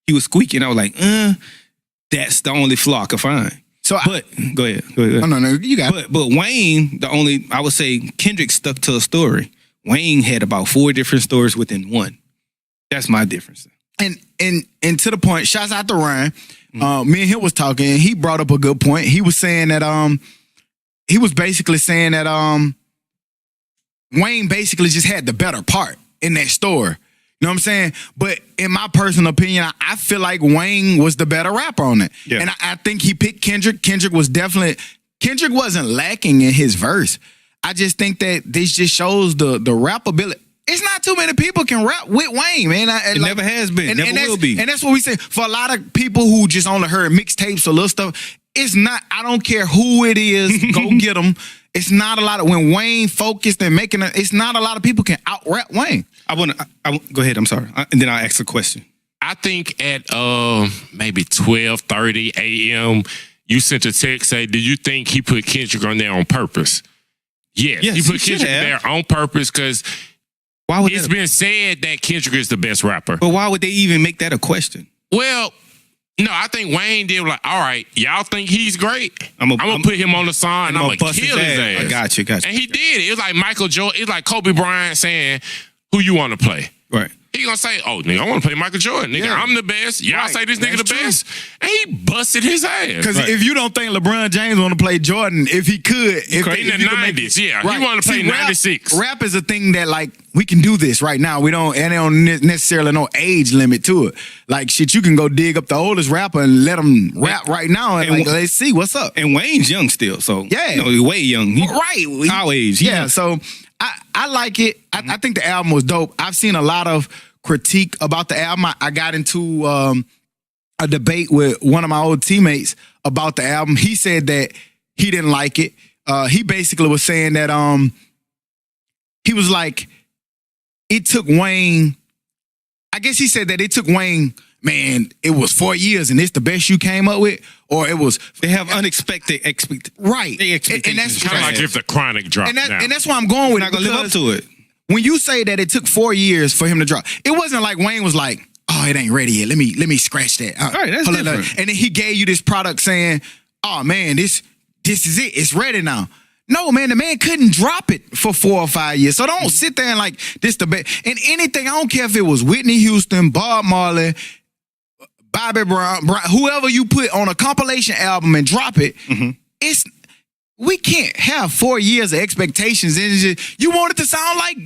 he was squeaky and I was like, that's the only flaw I could find. So, go ahead. Oh, no, you got it. But Wayne, I would say Kendrick stuck to a story. Wayne had about 4 different stories within one. That's my difference. And to the point, shouts out to Ryan. Me and him was talking, and he brought up a good point. He was saying that he was basically saying that Wayne basically just had the better part in that story. You know what I'm saying? But in my personal opinion, I feel like Wayne was the better rapper on it. Yeah. And I think he picked Kendrick. Kendrick wasn't lacking in his verse. I just think that this just shows the rap ability. It's not too many people can rap with Wayne, man. It never has been. Never will be. And that's what we say. For a lot of people who just only heard mixtapes or little stuff, it's not, I don't care who it is, go get them. It's not a lot of, when Wayne focused and it's not a lot of people can out-rap Wayne. Go ahead, I'm sorry. And then I'll ask a question. I think at maybe 12:30 a.m., you sent a text say, "Did you think he put Kendrick on there on purpose?" Yes, he put Kendrick there on purpose because it's been said that Kendrick is the best rapper. But why would they even make that a question? Well, no, I think Wayne did like, all right, y'all think he's great? I'm gonna put him on the song and I'm gonna kill his ass. I got you. And he did it. It was like Michael Jordan. It's like Kobe Bryant saying, "Who you want to play?" Right. He gonna say, "Oh, nigga, I want to play Michael Jordan. Nigga, Yeah. I'm the best. Y'all Right. say this nigga That's the true. best," and he busted his ass. Because if you don't think LeBron James want to play Jordan, if he could, if in the you could make 90s, it- yeah, he wanted to play See, rap- 96. Rap is a thing that like we can do this right now. We don't, and they don't necessarily no age limit to it. Like shit, you can go dig up the oldest rapper and let them rap right now, and like, let's see what's up. And Wayne's young still, so Yeah. he's way young. Right, Our age. He Yeah, young. so I like it. I think the album was dope. I've seen a lot of critique about the album. I got into a debate with one of my old teammates about the album. He said that he didn't like it. He basically was saying that he was like, it took Wayne. I guess he said that it took Wayne. Man, it was 4 years and it's the best you came up with, or it was They have unexpected right. They And that's Kind of like if the Chronic dropped now. and that's why I'm going with not it. gonna live up because to it. when you say that it took 4 years for him to drop, it wasn't like Wayne was like, "Oh, it ain't ready yet. Let me scratch that." Right, that's hold on, different. And then he gave you this product saying, "Oh man, this is it. It's ready now." No, man, the man couldn't drop it for 4 or 5 years. So don't sit there and like this the best. And anything, I don't care if it was Whitney Houston, Bob Marley, Bobby Brown, whoever you put on a compilation album and drop it, it's we can't have 4 years of expectations. And it's just, you want it to sound like,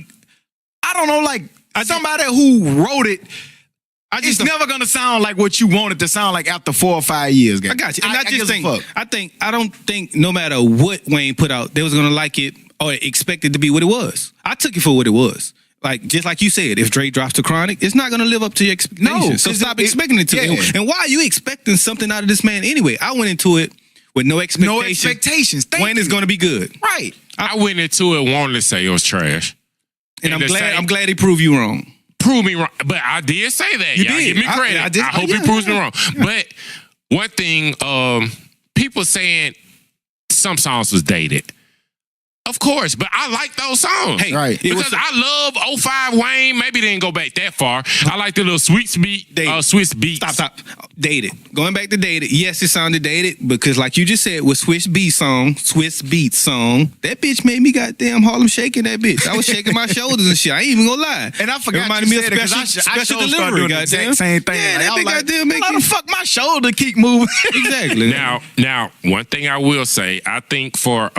I don't know, like somebody who wrote it. It's never gonna sound like what you want it to sound like after 4 or 5 years. Guys. I got you. And I just gives a think, fuck. I don't think no matter what Wayne put out, they was gonna like it or expect it to be what it was. I took it for what it was. Like, just like you said, if Drake drops the Chronic, it's not gonna live up to your expectations. No, so 'cause stop it- expecting it to. yeah. And why are you expecting something out of this man anyway? I went into it with no expectations. No expectations. Thank Wayne you. is gonna be good. Right. I went into it wanting to say it was trash. And And I'm glad he proved you wrong. Prove me wrong. But I did say that. You Y'all did. give me credit. I just- hope yeah, he proves me yeah. wrong. But one thing, people saying some songs was dated. Of course, but I like those songs. Hey, Right. Because I love 05 Wayne. Maybe they didn't go back that far. I like the little Swiss beats. Stop. Dated. Going back to dated. Yes, it sounded dated because, like you just said, with Swiss Beats song, that bitch made me goddamn Harlem shaking that bitch. I was shaking my shoulders and shit. I ain't even gonna lie. And I forgot Reminded you me of said it 'cause special I special sure started delivery. doing the Goddamn exact same thing. Yeah, Like, I that was big like, goddamn make how you the fuck my shoulder keep moving? exactly. Now, one thing I will say, I think for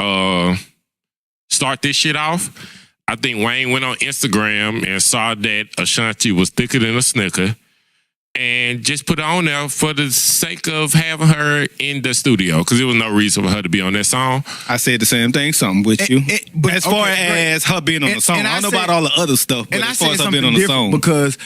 start this shit off, I think Wayne went on Instagram and saw that Ashanti was thicker than a Snicker and just put it on there for the sake of having her in the studio because there was no reason for her to be on that song. I said the same thing, something with you. but as far okay, as her being on the And- song, and I don't know I about said- all the other stuff, but And I as far said as her something being on the different song, because,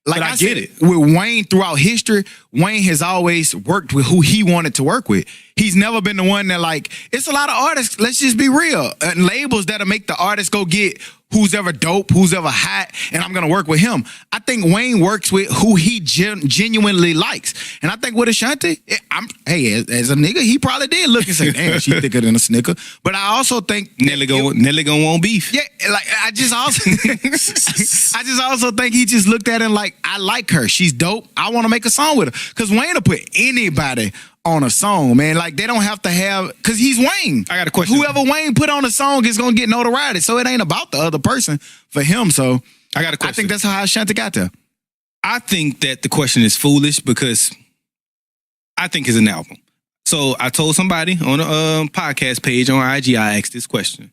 like But I I get said, it. with Wayne throughout history, Wayne has always worked with who he wanted to work with. He's never been the one that like. It's a lot of artists. Let's just be real. And labels that'll make the artist go get who's ever dope, who's ever hot, and I'm gonna work with him. I think Wayne works with who he genuinely likes, and I think with Ashanti, as a nigga, he probably did look and say, "Damn, she thicker than a Snicker." But I also think Nelly gonna want beef. yeah, like I just also think he just looked at it like, I like her. She's dope. I want to make a song with her. Because Wayne will put anybody on a song, man. Like they don't have to have, because he's Wayne. I got a question. Whoever Wayne put on a song is gonna get notoriety. So it ain't about the other person for him. So I got a question. I think that's how Ashanti got there. I think that the question is foolish because I think it's an album. So I told somebody on a podcast page on IG, I asked this question.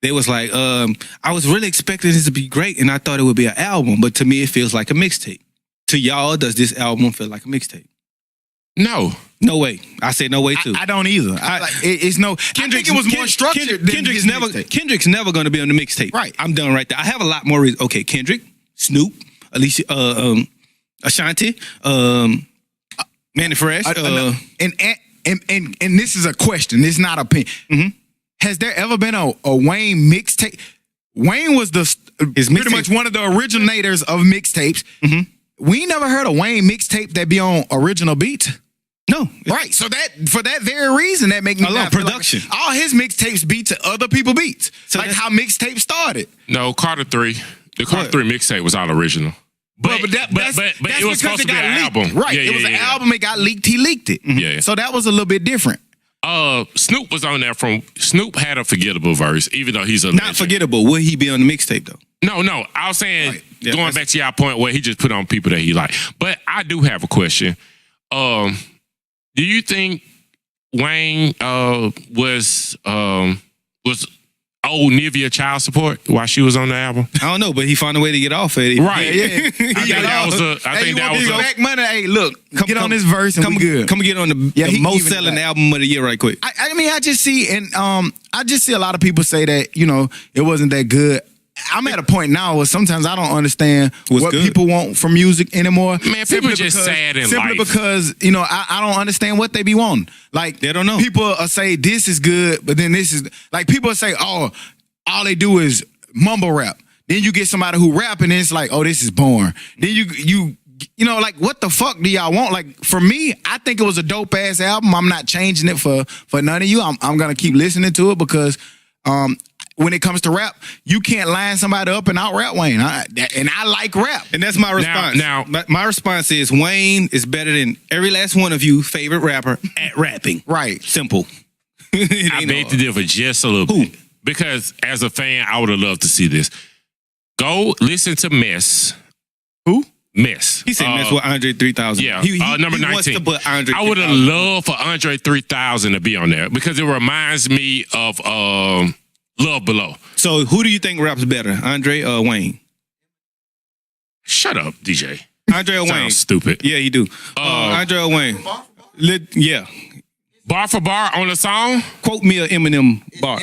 They was like, I was really expecting this to be great and I thought it would be an album, but to me it feels like a mixtape. To y'all, does this album feel like a mixtape? No. No way. I said no way too. I don't either. It's no. I think it was more structured. than Kendrick's his never. mixtape. Kendrick's never going to be on the mixtape. Right. I'm done right there. I have a lot more reasons. Okay, Kendrick, Snoop, Alicia, Ashanti, Manny Fresh. And this is a question. It's not opinion. Mm-hmm. Has there ever been a Wayne mixtape? Wayne was pretty much one of the originators of mixtapes. Mm-hmm. We never heard a Wayne mixtape that be on original beats. No. Right. So that for that very reason, that make me I love not feel production. Like all his mixtapes beat to other people beats. So like that's- how mixtapes started. No, Carter 3. The Carter 3 mixtape was all original. But that's it was supposed to be an leaked. album. Right. Yeah, it was yeah, an yeah. album. It got leaked. He leaked it. Yeah. So that was a little bit different. Snoop was on there Snoop had a forgettable verse, even though he's a Not legend. forgettable. Will he be on the mixtape though? No. I was saying, Right. Yeah, going back to your point where he just put on people that he like. But I do have a question. Do you think Wayne was old Nivea child support while she was on the album? I don't know, but he found a way to get off it. Right. Yeah. I think that was a. I think that was back money. Hey, look, get on this verse and we good. Come get on the he most evened selling it out. album of the year right quick. I mean, I just see a lot of people say that, it wasn't that good. I'm at a point now where sometimes I don't understand what good? people want from music anymore. Man, people just sad in simply life. because, I don't understand what they be wanting. Like, They don't know. People say this is good, but then this is, like, people say, oh, all they do is mumble rap. Then you get somebody who rap and it's like, oh, this is boring. Then you like, what the fuck do y'all want? Like, for me, I think it was a dope ass album. I'm not changing it for none of you. I'm gonna keep listening to it because when it comes to rap, you can't line somebody up and out rap Wayne. And I like rap. And that's my response. Now- my response is Wayne is better than every last one of you favorite rapper at rapping. Right. Simple. I beg to differ just a little bit. Because as a fan, I would have loved to see this. Go listen to Mess. Who? Mess. He said that's what Andre 3000. Yeah, He number 19. wants to put Andre I would have 3000. loved for Andre 3000 to be on there because it reminds me of Love Below. So who do you think raps better, Andre or Wayne? Shut up, DJ. Andre or Wayne? Sounds stupid. Yeah, you do. Andre or Wayne? Yeah. Bar for bar on the song? Quote me a Eminem bar.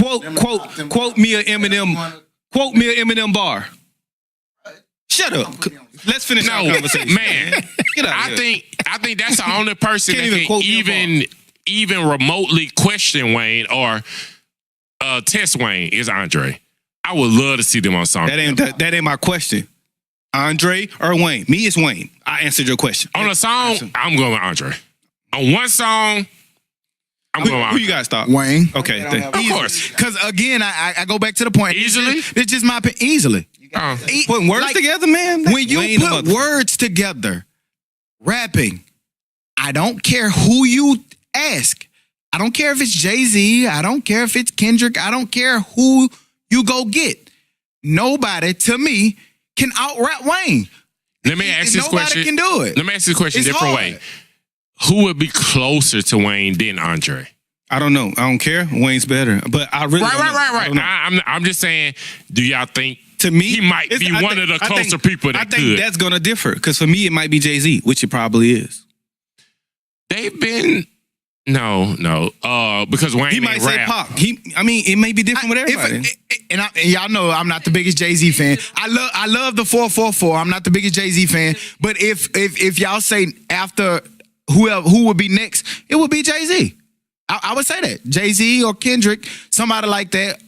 Quote me a Eminem bar. Shut up. Let's finish our conversation. Man. Get out of here. I think that's the only person Can't that even quote can me a even remotely question Wayne or test Wayne is Andre. I would love to see them on song. That ain't my question. Andre or Wayne? Me is Wayne. I answered your question. On a song, I'm going with Andre. On one song, I'm going with Who Andre. you guys thought? Wayne. Okay. Of course. Because again, I go back to the point. Easily? It's just my opinion. Easily. Putting words Like, together, man. When you Wayne put the words together, rapping, I don't care who you ask. I don't care if it's Jay-Z. I don't care if it's Kendrick. I don't care who you go get. Nobody, to me, can out-rap Wayne. Let me ask this question. Nobody can do it. Let me ask this question a It's different hard. way. Who would be closer to Wayne than Andre? I don't know. I don't care. Wayne's better, but I really don't know. I don't know. I'm just saying, do y'all think To me, he might it's- be I one think- of the I think- closer people that I think could? that's gonna differ because for me it might be Jay-Z, which it probably is. They've been because Wayne He might ain't say rap. Pac. It may be different with everybody. And y'all know I'm not the biggest Jay-Z fan. I love the 444. I'm not the biggest Jay-Z fan. But if y'all say after who would be next, it would be Jay-Z. I would say that. Jay-Z or Kendrick, somebody like that.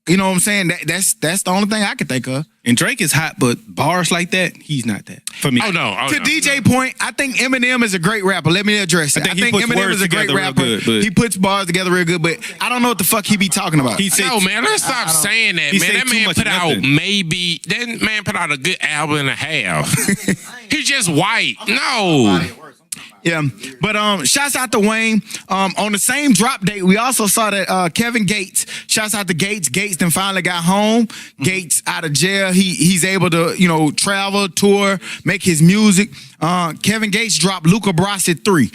You know what I'm saying? That's the only thing I can think of. And Drake is hot, but bars like that, he's not that for me. Oh no! To DJ point, I think Eminem is a great rapper. Let me address it. I think he puts Eminem words is a great together real rapper. good, but- He puts bars together real good, but I don't know what the fuck he be talking about. He said, No, man, let's stop saying that, He man. said That too man much put of out nothing. that man put out a good album and a half. He's just white. No. Yeah, but shouts out to Wayne. On the same drop date, we also saw that Kevin Gates. Shouts out to Gates. Gates then finally got home. Gates out of jail. He's able to travel, tour, make his music. Kevin Gates dropped Luca Brasi 3.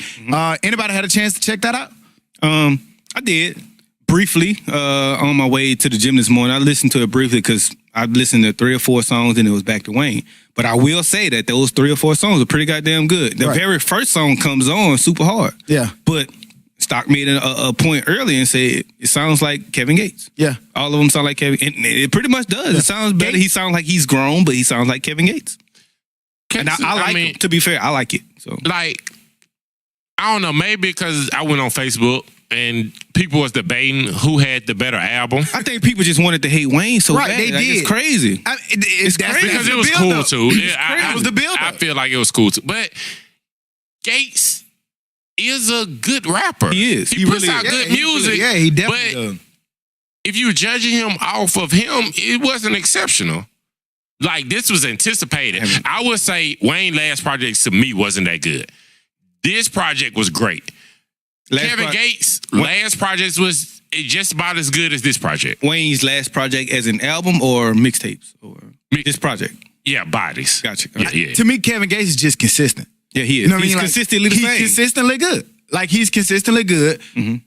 Anybody had a chance to check that out? I did briefly on my way to the gym this morning. I listened to it briefly because I listened to 3 or 4 songs and it was back to Wayne. But I will say that those 3 or 4 songs are pretty goddamn good. The Right. very first song comes on super hard. Yeah. But Stock made a point earlier and said it sounds like Kevin Gates. Yeah. All of them sound like Kevin. And it pretty much does. It sounds better. He sounds like he's grown, but he sounds like Kevin Gates. And I like it. To be fair, I like it. So Like, I don't know, maybe because I went on Facebook and people was debating who had the better album. I think people just wanted to hate Wayne so Right, bad. they Like, did. It's crazy. It's crazy. Because it the was build-up. cool too. It was the build-up. I feel like it was cool too. But Gates is a good rapper. He is. He He puts really out is. good Yeah, he music. really- yeah, he definitely but does. if you were judging him off of him, it wasn't exceptional. Like, this was anticipated. I would say Wayne's last project to me wasn't that good. This project was great. Kevin Gates' last project was it's just about as good as this project. Wayne's last project as an album or mixtapes or this project? Yeah, bodies. Gotcha. Yeah. To me, Kevin Gates is just consistent. Yeah, he is. You know what He's I mean? consistently the he's same. consistently good. Like, he's consistently good,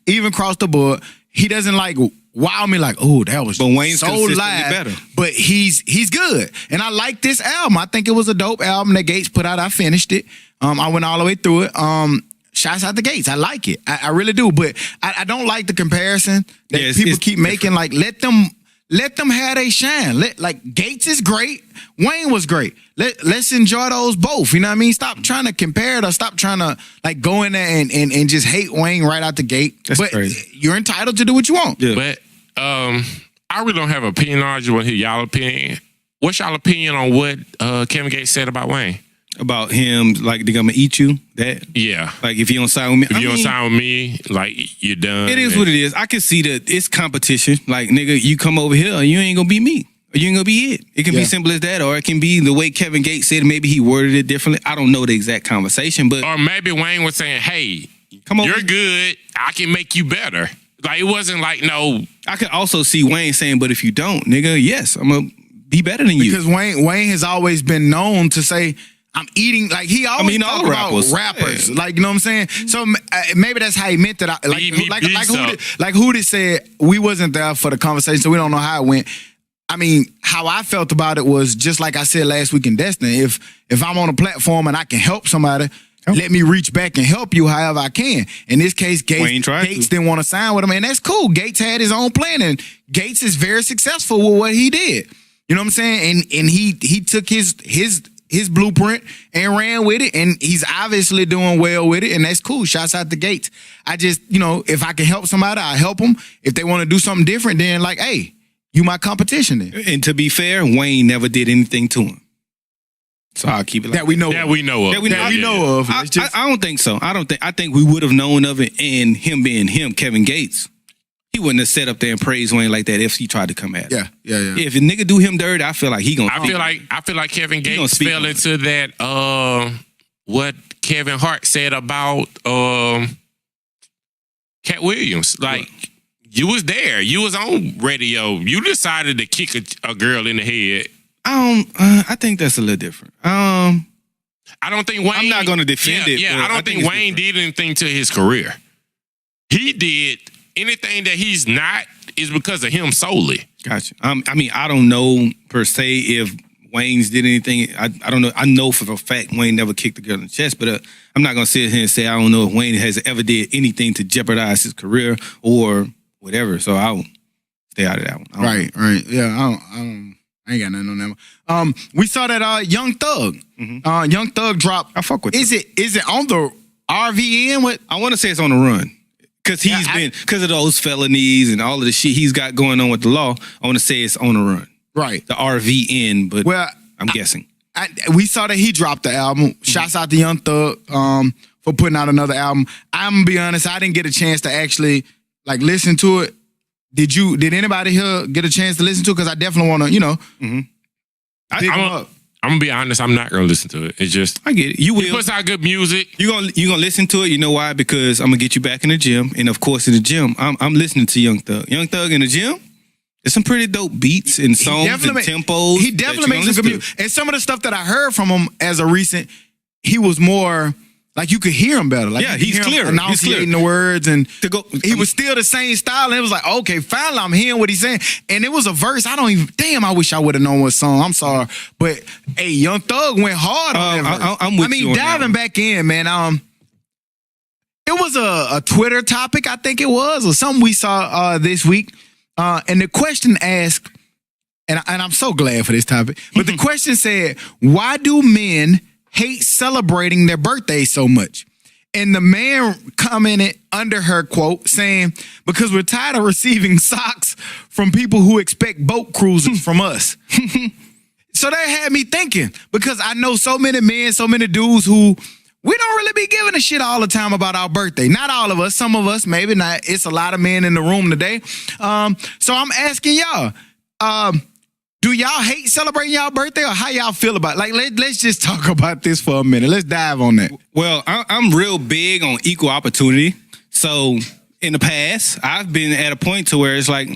even across the board. He doesn't like wow me like, oh, that was But Wayne's so consistently live. better. But he's good. And I like this album. I think it was a dope album that Gates put out. I finished it. I went all the way through it. Shouts out to Gates. I like it. I really do. But I don't like the comparison that people keep making. Like, let them have their shine. Like, Gates is great. Wayne was great. Let's enjoy those both. You know what I mean? Stop trying to compare it or stop trying to like go in there and just hate Wayne right out the gate. That's crazy. You're entitled to do what you want. Yeah. But I really don't have an opinion on it. I just want to hear y'all opinion. What's y'all opinion on what Kevin Gates said about Wayne? About him, like, they're gonna eat you. That, Yeah. like, if you don't sign with me, If you don't sign with me, like, you're done. it is what it is. I can see that it's competition. Like, nigga, you come over here, you ain't gonna beat me. Or you ain't gonna be it. It can be simple as that, or it can be the way Kevin Gates said. Maybe he worded it differently. I don't know the exact conversation, but Or maybe Wayne was saying, hey, come on. you're good. I can make you better. Like, it wasn't like, no. I could also see Wayne saying, but if you don't, nigga, yes, I'm gonna be better than you. Because Wayne has always been known to say, I'm eating, like, he always talk all about rappers. Yeah. Like, you know what I'm saying? So maybe that's how he meant that. Who did say we wasn't there for the conversation, so we don't know how it went. I mean, how I felt about it was just like I said last week in Destiny. If I'm on a platform and I can help somebody, let me reach back and help you however I can. In this case, Gates didn't want to sign with him, and that's cool. Gates had his own plan, and Gates is very successful with what he did. You know what I'm saying? And he took his blueprint and ran with it, and he's obviously doing well with it, and that's cool. Shouts out to Gates. I just, if I can help somebody, I help them. If they want to do something different, then like, hey, you my competition then. And to be fair, Wayne never did anything to him. So I'll keep it like that. We know of. That we know of. I don't think so. I think we would have known of it, and him being him, Kevin Gates, he wouldn't have set up there and praised Wayne like that if he tried to come at him. Yeah. If a nigga do him dirty, I feel like he gonna. I feel like Kevin Gates fell into that. What Kevin Hart said about Cat Williams. Like, you was there. You was on radio. You decided to kick a girl in the head. I think that's a little different. I don't think Wayne. I'm not going to defend it. Yeah, I don't think Wayne did anything to his career. He did anything that he's not is because of him solely. Gotcha. I mean, I don't know per se if Wayne's did anything. I don't know. I know for a fact Wayne never kicked the girl in the chest, but I'm not going to sit here and say I don't know if Wayne has ever did anything to jeopardize his career or whatever. So I'll stay out of that one. Right. Yeah, I ain't got nothing on that one. We saw that Young Thug. Young Thug dropped. I fuck with Is it on the RVN? What? I want to say it's on the run. Because of those felonies and all of the shit he's got going on with the law, I want to say it's on the run. Right. The RVN, but I'm guessing. We saw that he dropped the album. Shouts out to Young Thug for putting out another album. I'm going to be honest, I didn't get a chance to actually listen to it. Did anybody here get a chance to listen to it? Because I definitely want to, pick him up. I'm gonna be honest. I'm not gonna listen to it. It's just I get it. You will. He puts out good music. You gonna listen to it. You know why? Because I'm gonna get you back in the gym, and of course in the gym, I'm listening to Young Thug. Young Thug in the gym. There's some pretty dope beats and songs and tempos. He definitely makes some good music. And some of the stuff that I heard from him as a recent, he was more. You could hear him better. He's clear. Enunciating the words, and he was still the same style. And it was like, okay, finally, I'm hearing what he's saying. And it was a verse. I wish I would have known what song. I'm sorry, but hey, Young Thug went hard on that verse. I'm with you on diving back in, man. It was a Twitter topic, I think it was, or something we saw this week. And the question asked, and I'm so glad for this topic. But the question said, why do men hate celebrating their birthdays so much? And the man commented under her quote saying, because we're tired of receiving socks from people who expect boat cruises from us. So that had me thinking, because I know so many men, so many dudes who we don't really be giving a shit all the time about our birthday. Not all of us, some of us, maybe not. It's a lot of men in the room today. So I'm asking y'all, do y'all hate celebrating y'all birthday, or how y'all feel about it? Let's just talk about this for a minute. Let's dive on that. Well, I'm real big on equal opportunity. So in the past, I've been at a point to where it's like,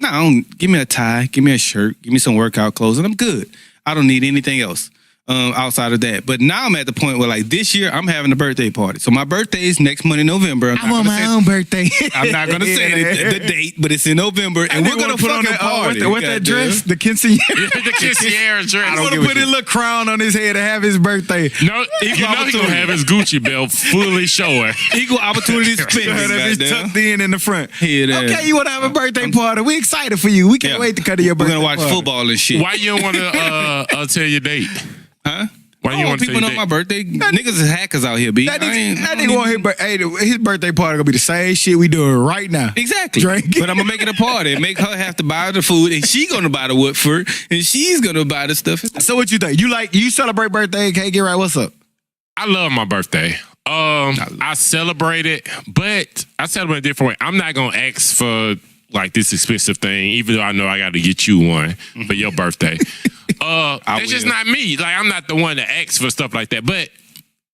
no, give me a tie, give me a shirt, give me some workout clothes, and I'm good. I don't need anything else outside of that. But now I'm at the point where, like, this year I'm having a birthday party. So my birthday is next month in November. I want my own birthday. I'm not gonna say the date, but it's in November, and we're gonna put on fucking that party. what's that dress? The quinceañera. The quinceañera dress. I want to put a little crown on his head to have his birthday. No, you know he's gonna have his Gucci belt fully showing. Equal opportunity to spend. It's tucked in the front. Yeah, okay, you want to have a birthday party? We excited for you. We can't wait to cut to your We're birthday. gonna watch party. football and shit. Why you don't want to tell your date? Huh? Why you want to people know my birthday? Niggas is hackers out here, B. That nigga want his birthday party gonna be the same shit we doing right now. Exactly. Drink. But I'm gonna make it a party. Make her have to buy the food, and she gonna buy the Woodford, and she's gonna buy the stuff. So what you think? You celebrate birthday? Can't get right. What's up? I love my birthday. I celebrate it, but I celebrate a different way. I'm not gonna ask for like this expensive thing, even though I know I got to get you one for your birthday. That's just not me. Like, I'm not the one that asks for stuff like that. But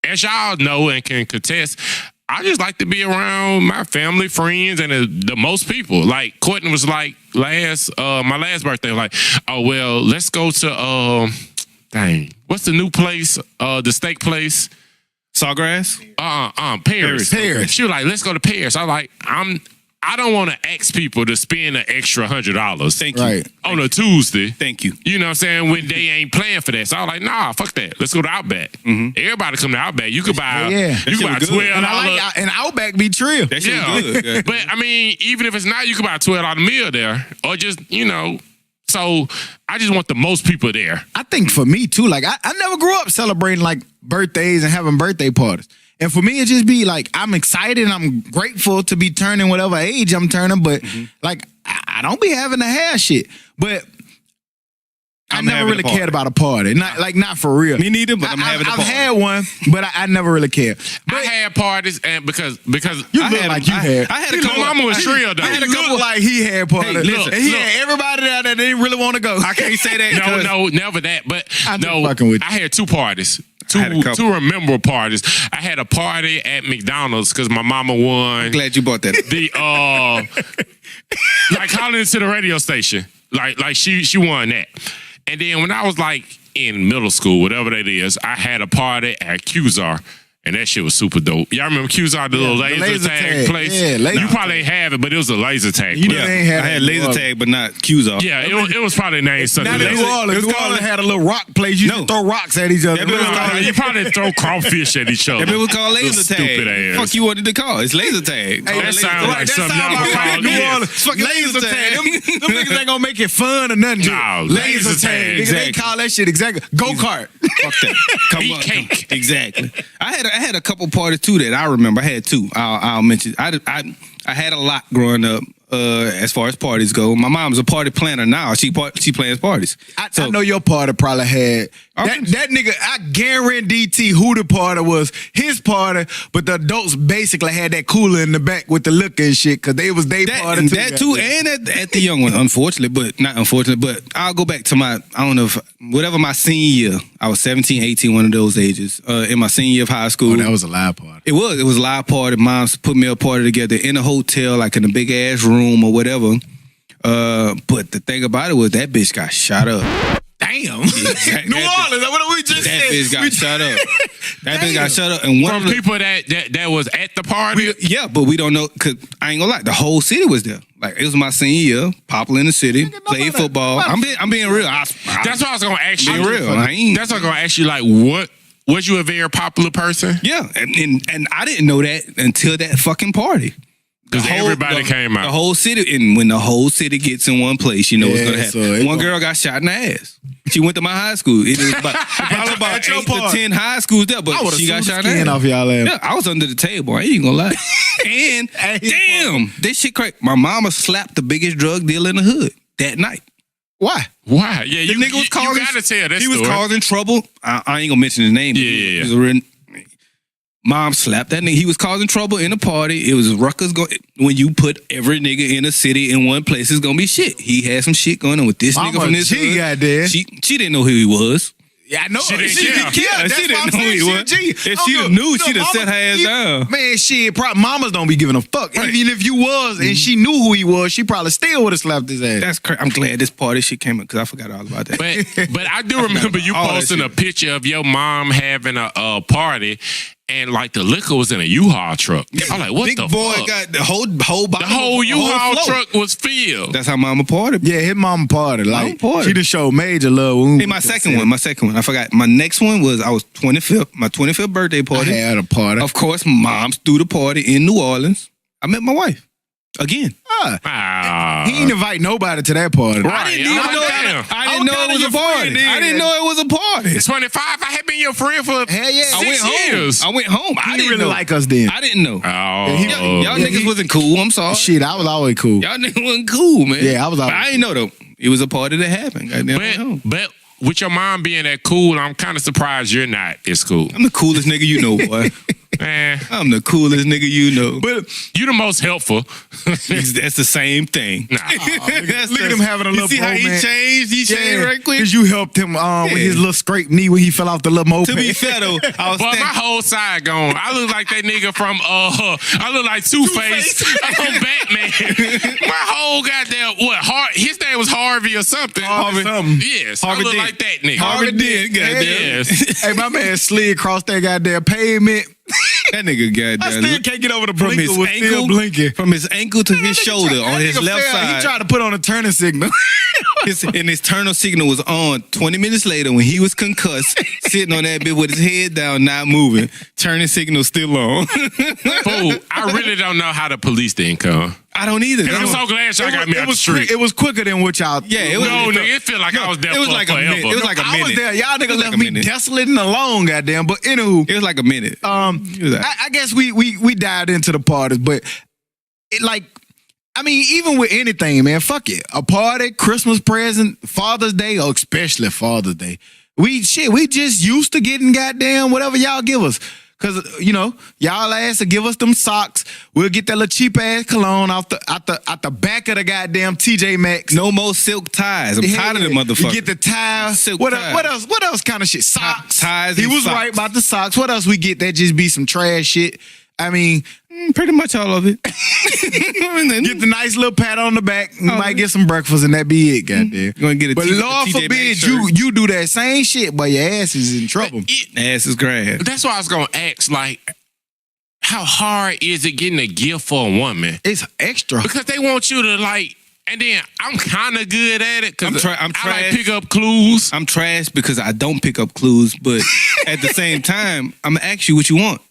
as y'all know and can contest, I just like to be around my family, friends, and the most people. Like, Courtney was like my last birthday, like, oh, well, let's go to, what's the new place? The steak place? Sawgrass? Paris. Paris. She was like, let's go to Paris. I was like, I don't want to ask people to spend an extra $100. Thank you. Right. On a Tuesday. Thank you. You know what I'm saying? When they ain't playing for that. So I was like, nah, fuck that. Let's go to Outback. Everybody come to Outback. You could buy That you could buy $12. And I like and Outback be trill. That shit was good. But I mean, even if it's not, you could buy a $12 meal there. Or just, so I just want the most people there. I think for me too, like I never grew up celebrating like birthdays and having birthday parties. And for me, it just be like, I'm excited and I'm grateful to be turning whatever age I'm turning, but like, I don't be having to have shit. But I never really cared about a party. Not for real. Me neither, but I'm having a party. I've had one, but I never really cared. But I had parties and because you look like you had. I had a couple. My mama was trill though. I had a couple like he had parties. Hey, listen, and he had everybody there that didn't really want to go. I can't say that. No, never that. But fucking with you. I had two parties. had a couple. Two memorable parties. I had a party at McDonald's because my mama won. I'm glad you bought that. Like calling into the radio station. Like she won that. And then when I was like in middle school, whatever that is, I had a party at Qzar. And that shit was super dope. Y'all remember Qzar, the little laser tag place? Yeah, you probably ain't have it, but it was a laser tag You place. know they ain't have I had laser tag, but not Qzar. Yeah, it was probably named something. Not in New Orleans. New Orleans had a little rock place. You used to throw rocks at each other. You probably throw crawfish at each other. That was called laser tag. Stupid ass. Fuck you wanted to call? It's laser tag. Hey, that sounds like something y'all would call New this. Orleans. Fucking Laser laser tag. tag. Them niggas ain't gonna make it fun or nothing. No, laser laser tag. tag. Nigga, Exactly. they call that shit exactly. Go-kart. Fuck that. Come Eat on. cake. Exactly. I had a couple parties too that I remember. I had two. I'll mention. I had a lot growing up. As far as parties go, my mom's a party planner now. She plans parties. I know your party probably had that nigga. I guarantee who the party was. His party, but the adults basically had that cooler in the back with the liquor and shit because they was they party too. That too, and at the young one. Unfortunately, but not unfortunately. But I'll go back to whatever my senior year. I was 17, 18, one of those ages. In my senior year of high school. Oh, that was a live party. It was a live party. Moms put me a party together in a hotel, like in a big ass room or whatever. But the thing about it was that bitch got shot up. Damn. New Orleans. What we just That said. bitch got shot up. That bitch got shut up. And one From of the people that was at the party. yeah, but we don't know because I ain't gonna lie. The whole city was there. Like it was my senior year, popular in the city, played football. I'm being real. That's what I was gonna ask you. Being real. That's what I'm gonna ask you. Like, what was you a very popular person? Yeah, and I didn't know that until that fucking party. Because everybody came out. The whole city, and when the whole city gets in one place, you know what's gonna happen. One girl got shot in the ass. She went to my high school. It was probably about 8 to 10 high schools there, but she got shot in the ass. Off y'all ass. Yeah, I was under the table. I ain't gonna lie. And damn, this shit crazy. My mama slapped the biggest drug dealer in the hood that night. Why? Why? Yeah, The nigga was causing. You gotta tell that He story. was causing trouble. I ain't gonna mention his name. Yeah. He was a mom slapped that nigga. He was causing trouble in a party. It was ruckus going. When you put every nigga in a city in one place, it's gonna be shit. He had some shit going on with this nigga from this hood. Got there. She didn't know who he was. Yeah, I know. She didn't care. Yeah, That's she why didn't I'm know saying he she a was. G. If she'd have knew, she'd have set her ass down. Man, shit, mamas don't be giving a fuck. Right. Even if you was and she knew who he was, she probably still would have slapped his ass. That's crazy. I'm glad this party shit came up because I forgot all about that. But I do remember you all that posting a shit. picture of your mom having a party, and like the liquor was in a U-Haul truck. I'm like, what Big the boy fuck? got the whole bottle. The whole U-Haul float. truck was filled. That's how mama party. Yeah, his mama party. Like, party. she just showed major love. When we Hey, my was second one. I forgot. My next one was I was 25th. My 25th birthday I party. had a party. Of course, moms threw the party in New Orleans. I met my wife again. He ain't invite nobody to that party. Right. I didn't even I'm know. down. I didn't know it was a party. I didn't know it was a party. 25, I had been your friend for Hell yeah. I went 6 home. years. I went home. I He didn't really know. like us then. I didn't know. Oh. Y'all niggas wasn't cool. I'm sorry. Shit, I was always cool. Y'all niggas wasn't cool, man. Yeah, I was But always I didn't know though. It was a party that happened. Goddamn, I went home. But with your mom being that cool, I'm kind of surprised you're not as cool. I'm the coolest nigga you know, boy. Man, I'm the coolest nigga you know. But you the most helpful. That's the same thing. Nah. look at him having a little You see how he bromance. changed? He changed right quick. Because you helped him with his little scraped knee when he fell off the little moped. To be fair though, I was But my standing. whole side gone. I look like that nigga from I look like Two-Face on Batman. My whole goddamn his name was Harvey or something. Harvey something. Yes, Harvey I look did. like that nigga. Harvey did, goddamn. Yes. Hey, my man slid across that goddamn pavement. That nigga I goddamn. still can't get over the From blinker his was still ankle, blinking. from his ankle to his shoulder That on his nigga left fell. side. He tried to put on a turning signal. And his turn signal was on 20 minutes later when he was concussed, sitting on that bit with his head down, not moving. Turning signal still on. Fool, I really don't know how the police didn't come. I don't either. I'm so glad y'all got me out the street. It was quicker than what y'all. Yeah, it was. No, nigga, it feel like I was there it was for like a forever. minute. It was like a I minute. was there. Y'all It niggas was left like a me minute. desolate and alone, goddamn. But anywho, It was like a minute. It was like- I guess we dived into the parties, but it like, I mean, even with anything, man, fuck it. A party, Christmas present, Father's Day, or especially Father's Day. We just used to getting goddamn whatever y'all give us. Cause y'all ass to give us them socks. We'll get that little cheap ass cologne out the back of the goddamn TJ Maxx. no more silk ties. I'm tired of the motherfucker. We get the tie. Silk What ties. else kind of shit? Socks. Ties He and was socks. right about the socks. What else we get that just be some trash shit? I mean, Pretty much all of it. get the nice little pat on the back. You might get some breakfast and that be it, goddamn. You're gonna get a But Lord TJ forbid Maxx shirt. you do that same shit, but your ass is in trouble. Ass is grass. That's why I was gonna ask, like, how hard is it getting a gift for a woman? It's extra. Because they want you to like, and then I'm kind of good at it because I'm I like trash. pick up clues. I'm trash because I don't pick up clues, but at the same time, I'm gonna ask you what you want.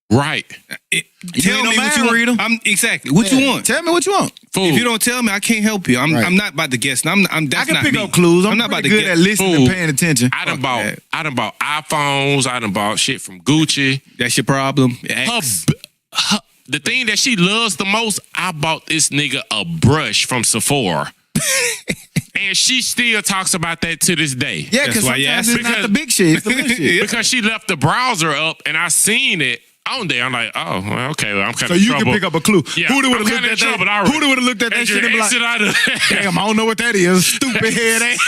Right, Tell ain't me no what man, you want. Rita. I'm exactly what you want. Tell me what you want. fool. If you don't tell me, I can't help you. I'm Right. not about to guess. That's I can not pick me. up clues. I'm not about pretty to good guess. at listening Fool. and paying attention. I done Fuck bought that. iPhones. I done bought shit from Gucci. That's your problem. Her, the thing that she loves the most, I bought this nigga a brush from Sephora. And she still talks about that to this day. Yeah, That's because why you sometimes ask it's not because- the big shit. It's the little shit. Because she left the browser up and I seen it on there. I'm like, oh, well, okay, well, I'm kind So of you trouble. can pick up a clue. Yeah, Who would I'm have kinda looked at trouble that? already. Who would have looked at that And shit and be like, exit out of damn, I don't know what that is. Stupid head ass.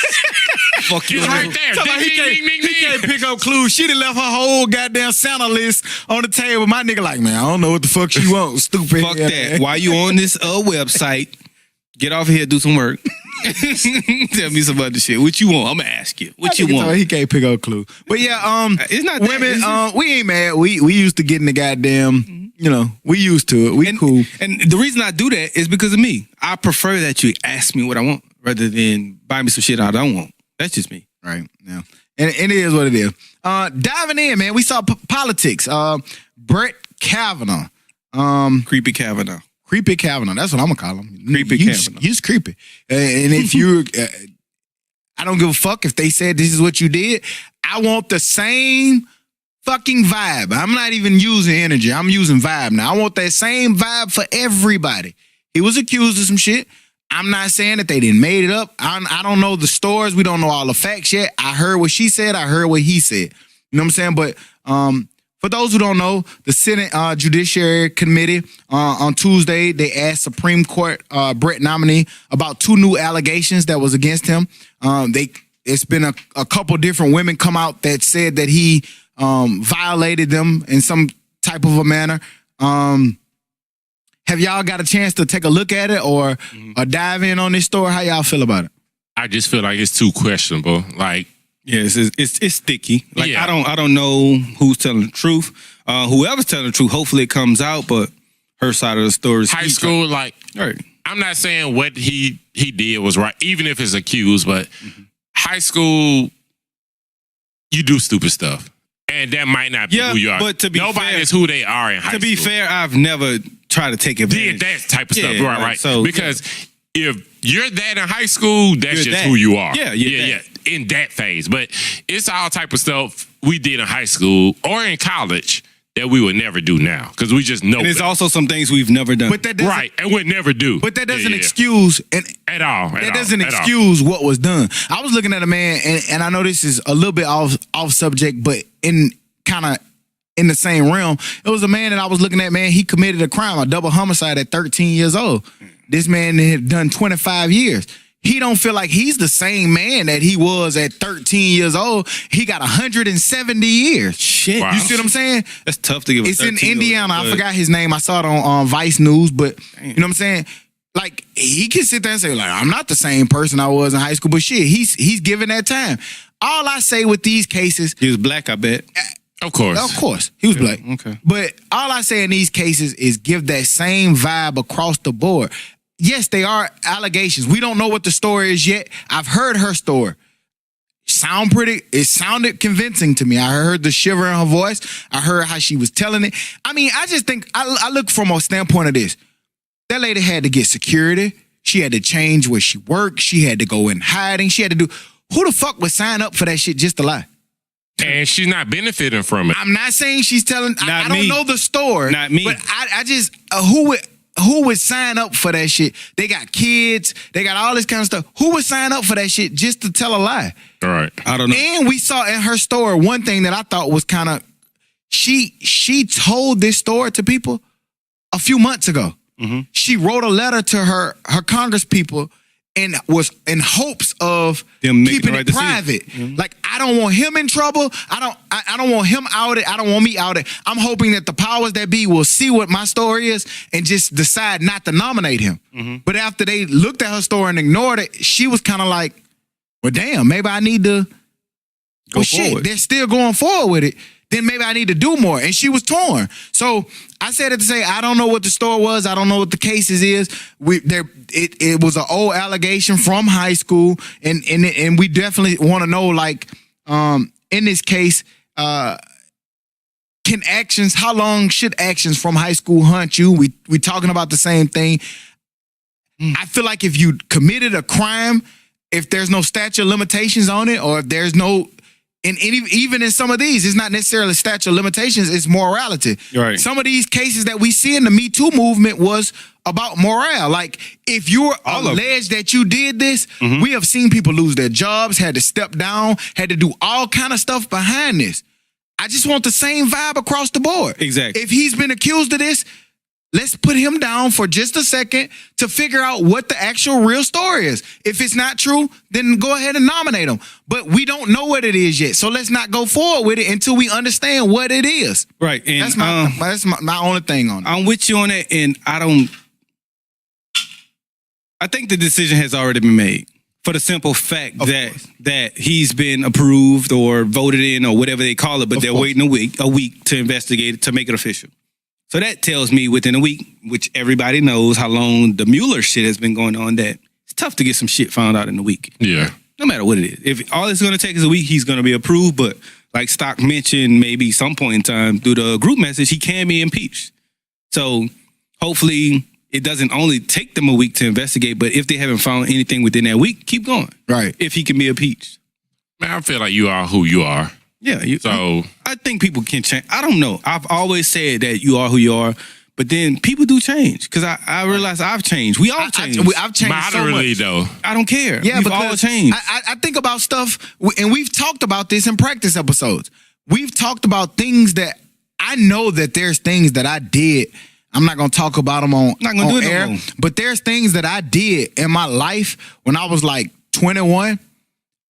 Fuck you. It's right there. Somebody, Ding, ding, ding, he ding, can't ding. pick up clues. She done left her whole goddamn Santa list on the table. My nigga like, man, I don't know what the fuck she want. Stupid Fuck head that. ass. While you on this website, get off here, do some work. Tell me some other shit. What you want? I'm gonna ask you. What you Nigga told want? He can't pick up clues. But yeah, It's not that, women. is it? We ain't mad. We used to getting the goddamn. We used to it. We cool. And the reason I do that is because of me. I prefer that you ask me what I want rather than buy me some shit I don't want. That's just me. Right. Yeah. And it is what it is. Diving in, man. We saw politics. Brett Kavanaugh. Creepy Kavanaugh. Creepy Kavanaugh. That's what I'm gonna call him. Creepy Kavanaugh. He's creepy. And if you, I don't give a fuck if they said this is what you did. I want the same fucking vibe. I'm not even using energy. I'm using vibe now. I want that same vibe for everybody. He was accused of some shit. I'm not saying that they didn't made it up. I don't know the stories. We don't know all the facts yet. I heard what she said. I heard what he said. You know what I'm saying? But for those who don't know, the Senate Judiciary Committee on Tuesday, they asked Supreme Court Brett nominee about 2 new allegations that was against him. it's been a couple different women come out that said that he violated them in some type of a manner. Have y'all got a chance to take a look at it or dive in on this story? How y'all feel about it? I just feel like it's too questionable. Like, yeah, it's sticky. Like, Yeah. I don't know who's telling the truth. Whoever's telling the truth, hopefully it comes out. But her side of the story is high school, like, Right. I'm not saying what he did was right, even if it's accused, but high school, you do stupid stuff. And that might not be Yeah, who you are. but to be Nobody fair- is who they are in high To school. be fair, I've never tried to take advantage. Did that type of stuff. Yeah, Right. so- because if you're that in high school, that's You're just that. who you are. Yeah, you're that. In that phase. But it's all type of stuff we did in high school or in college that we would never do now. Because we just know And there's better. also some things we've never done. But that doesn't, Right. And would never do. But that doesn't Yeah. excuse and At all. that doesn't excuse what was done. I was looking at a man, and I know this is a little bit off subject, but in kind of in the same realm. It was a man that I was looking at, man, he committed a crime, a double homicide at 13 years old. This man had done 25 years. He don't feel like he's the same man that he was at 13 years old. He got 170 years. Shit. Wow. You see what I'm saying? That's tough to give a It's in 13-year-old, Indiana. I but- forgot his name. I saw it on Vice News, but you know what I'm saying? Like, he can sit there and say, like, I'm not the same person I was in high school, but shit, he's given that time. All I say with these cases, He was black, I bet. Of course. of course, he was black. Okay. But all I say in these cases is give that same vibe across the board. Yes, they are allegations. We don't know what the story is yet. I've heard her story. It sounded convincing to me. I heard the shiver in her voice. I heard how she was telling it. I mean, I just think, I look from a standpoint of this. That lady had to get security. She had to change where she worked. She had to go in hiding. She had to do, who the fuck would sign up for that shit just to lie? And she's not benefiting from it. I'm not saying she's telling, I don't me. know the story. Not me. But I just, who would sign up for that shit? They got kids. They got all this kind of stuff. Who would sign up for that shit just to tell a lie? All right. I don't know. And we saw in her story one thing that I thought was kind of, she told this story to people a few months ago. She wrote a letter to her Congress people and was in hopes of Them making keeping the it right decision. private. Like, I don't want him in trouble. I don't want him outed. I don't want me outed. I'm hoping that the powers that be will see what my story is and just decide not to nominate him. But after they looked at her story and ignored it, she was kind of like, well, damn, maybe I need to Go shit, forward. they're still going forward with it. Then maybe I need to do more. And she was torn. So I said it to say, I don't know what the story was. I don't know what the cases is. It was an old allegation from high school. And we definitely want to know, like, in this case, how long should actions from high school hunt you? We talking about the same thing. I feel like if you committed a crime, if there's no statute of limitations on it, or if there's no, even in some of these, it's not necessarily statute of limitations, it's morality. Right. Some of these cases that we see in the Me Too movement was about morale. Like, if you're alleged that you did this, we have seen people lose their jobs, had to step down, had to do all kind of stuff behind this. I just want the same vibe across the board. Exactly. If he's been accused of this, let's put him down for just a second to figure out what the actual real story is. If it's not true, then go ahead and nominate him. But we don't know what it is yet. So let's not go forward with it until we understand what it is. Right. And That's my only thing on it. I'm with you on it, and I think the decision has already been made for the simple fact that he's been approved or voted in or whatever they call it, but they're waiting a week to investigate it, to make it official. So that tells me within a week, which everybody knows how long the Mueller shit has been going on, that it's tough to get some shit found out in a week. Yeah. No matter what it is. If all it's going to take is a week, he's going to be approved. But like Stock mentioned, maybe some point in time through the group message, he can be impeached. So hopefully it doesn't only take them a week to investigate, but if they haven't found anything within that week, keep going. Right. If he can be impeached. Man, I feel like you are who you are. Yeah. So I think people can change. I don't know. I've always said that you are who you are, but then people do change because I realize I've changed. We all changed. I've changed moderately so much. though. I don't care. Yeah, We've all because changed. I think about stuff, and we've talked about this in practice episodes. We've talked about things that I know that there's things that I did. I'm not going to talk about them on air, but there's things that I did in my life when I was like 21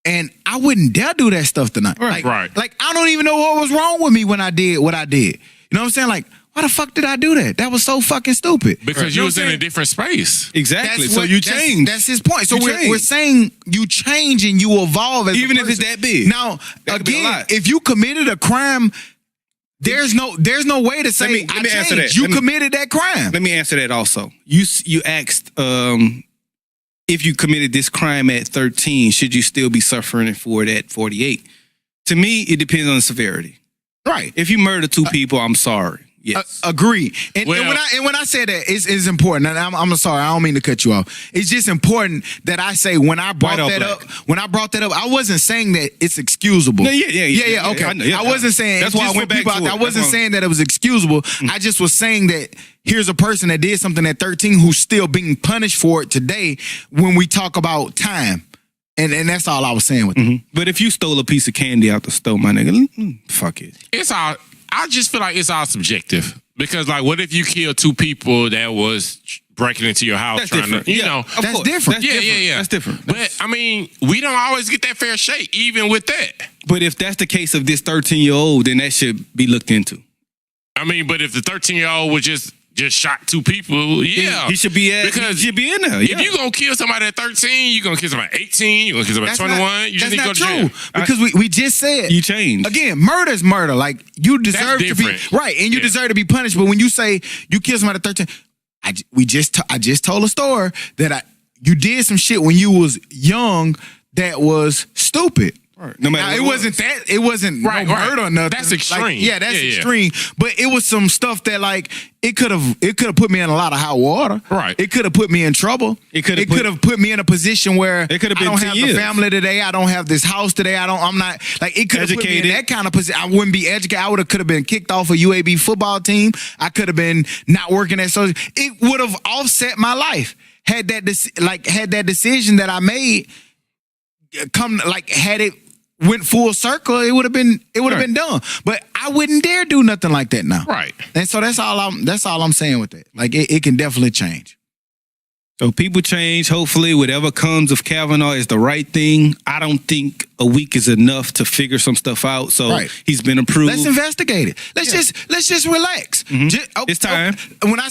And I wouldn't dare do that stuff tonight. Right. Like I don't even know what was wrong with me when I did what I did. You know what I'm saying? Like, why the fuck did I do that? That was so fucking stupid. Because you was in a different space. Exactly. So you change. That's his point. So we're saying you change and you evolve as even a if it's person. that big. Now, again, if you committed a crime, there's no way to say let me answer that. You committed that crime. Let me answer that also. You asked if you committed this crime at 13, should you still be suffering for it at 48? To me, it depends on the severity. Right. If you murder two people, I'm sorry. Yes. Agree. And when I say that, it's important. And I'm sorry, I don't mean to cut you off. It's just important that I say when I brought that up, I wasn't saying that it's excusable. No, yeah. Okay. I wasn't saying that's why I went back to it. I wasn't saying that it was excusable. I just was saying that here's a person that did something at 13 who's still being punished for it today when we talk about time. And that's all I was saying with it. But if you stole a piece of candy out the store, my nigga, fuck it. I just feel like it's all subjective. Because, like, what if you killed two people that was breaking into your house That's trying different. to, you know. That's different. Yeah. That's different. But, I mean, we don't always get that fair shake, even with that. But if that's the case of this 13-year-old, then that should be looked into. I mean, but if the 13-year-old was just shot two people, he should be in there. If you gonna kill somebody at 13, you gonna kill somebody at 18, you gonna kill somebody at 21, you just need to go to jail. Because we just said you change. Again, murder is murder. Like you deserve to be right, and you deserve to be punished. But when you say you kill somebody at 13, I just told a story that you did some shit when you was young that was stupid. Right. No matter now, it wasn't murder or nothing. That's extreme. Like, that's extreme. But it was some stuff that like it could have put me in a lot of hot water. Right. It could have put me in trouble. It could have put me in a position where it could have been I don't have the family today. I don't have this house today. I'm not like it could have put me in that kind of position. I wouldn't be educated. I could have been kicked off a UAB football team. I could have been not working at social. It would have offset my life had that decision that I made had it went full circle, it would have been done. But I wouldn't dare do nothing like that now. Right. And so that's all I'm saying with that. Like it can definitely change. So people change. Hopefully, whatever comes of Kavanaugh is the right thing. I don't think a week is enough to figure some stuff out. So he's been approved. Let's investigate it. Let's just relax. It's time. When I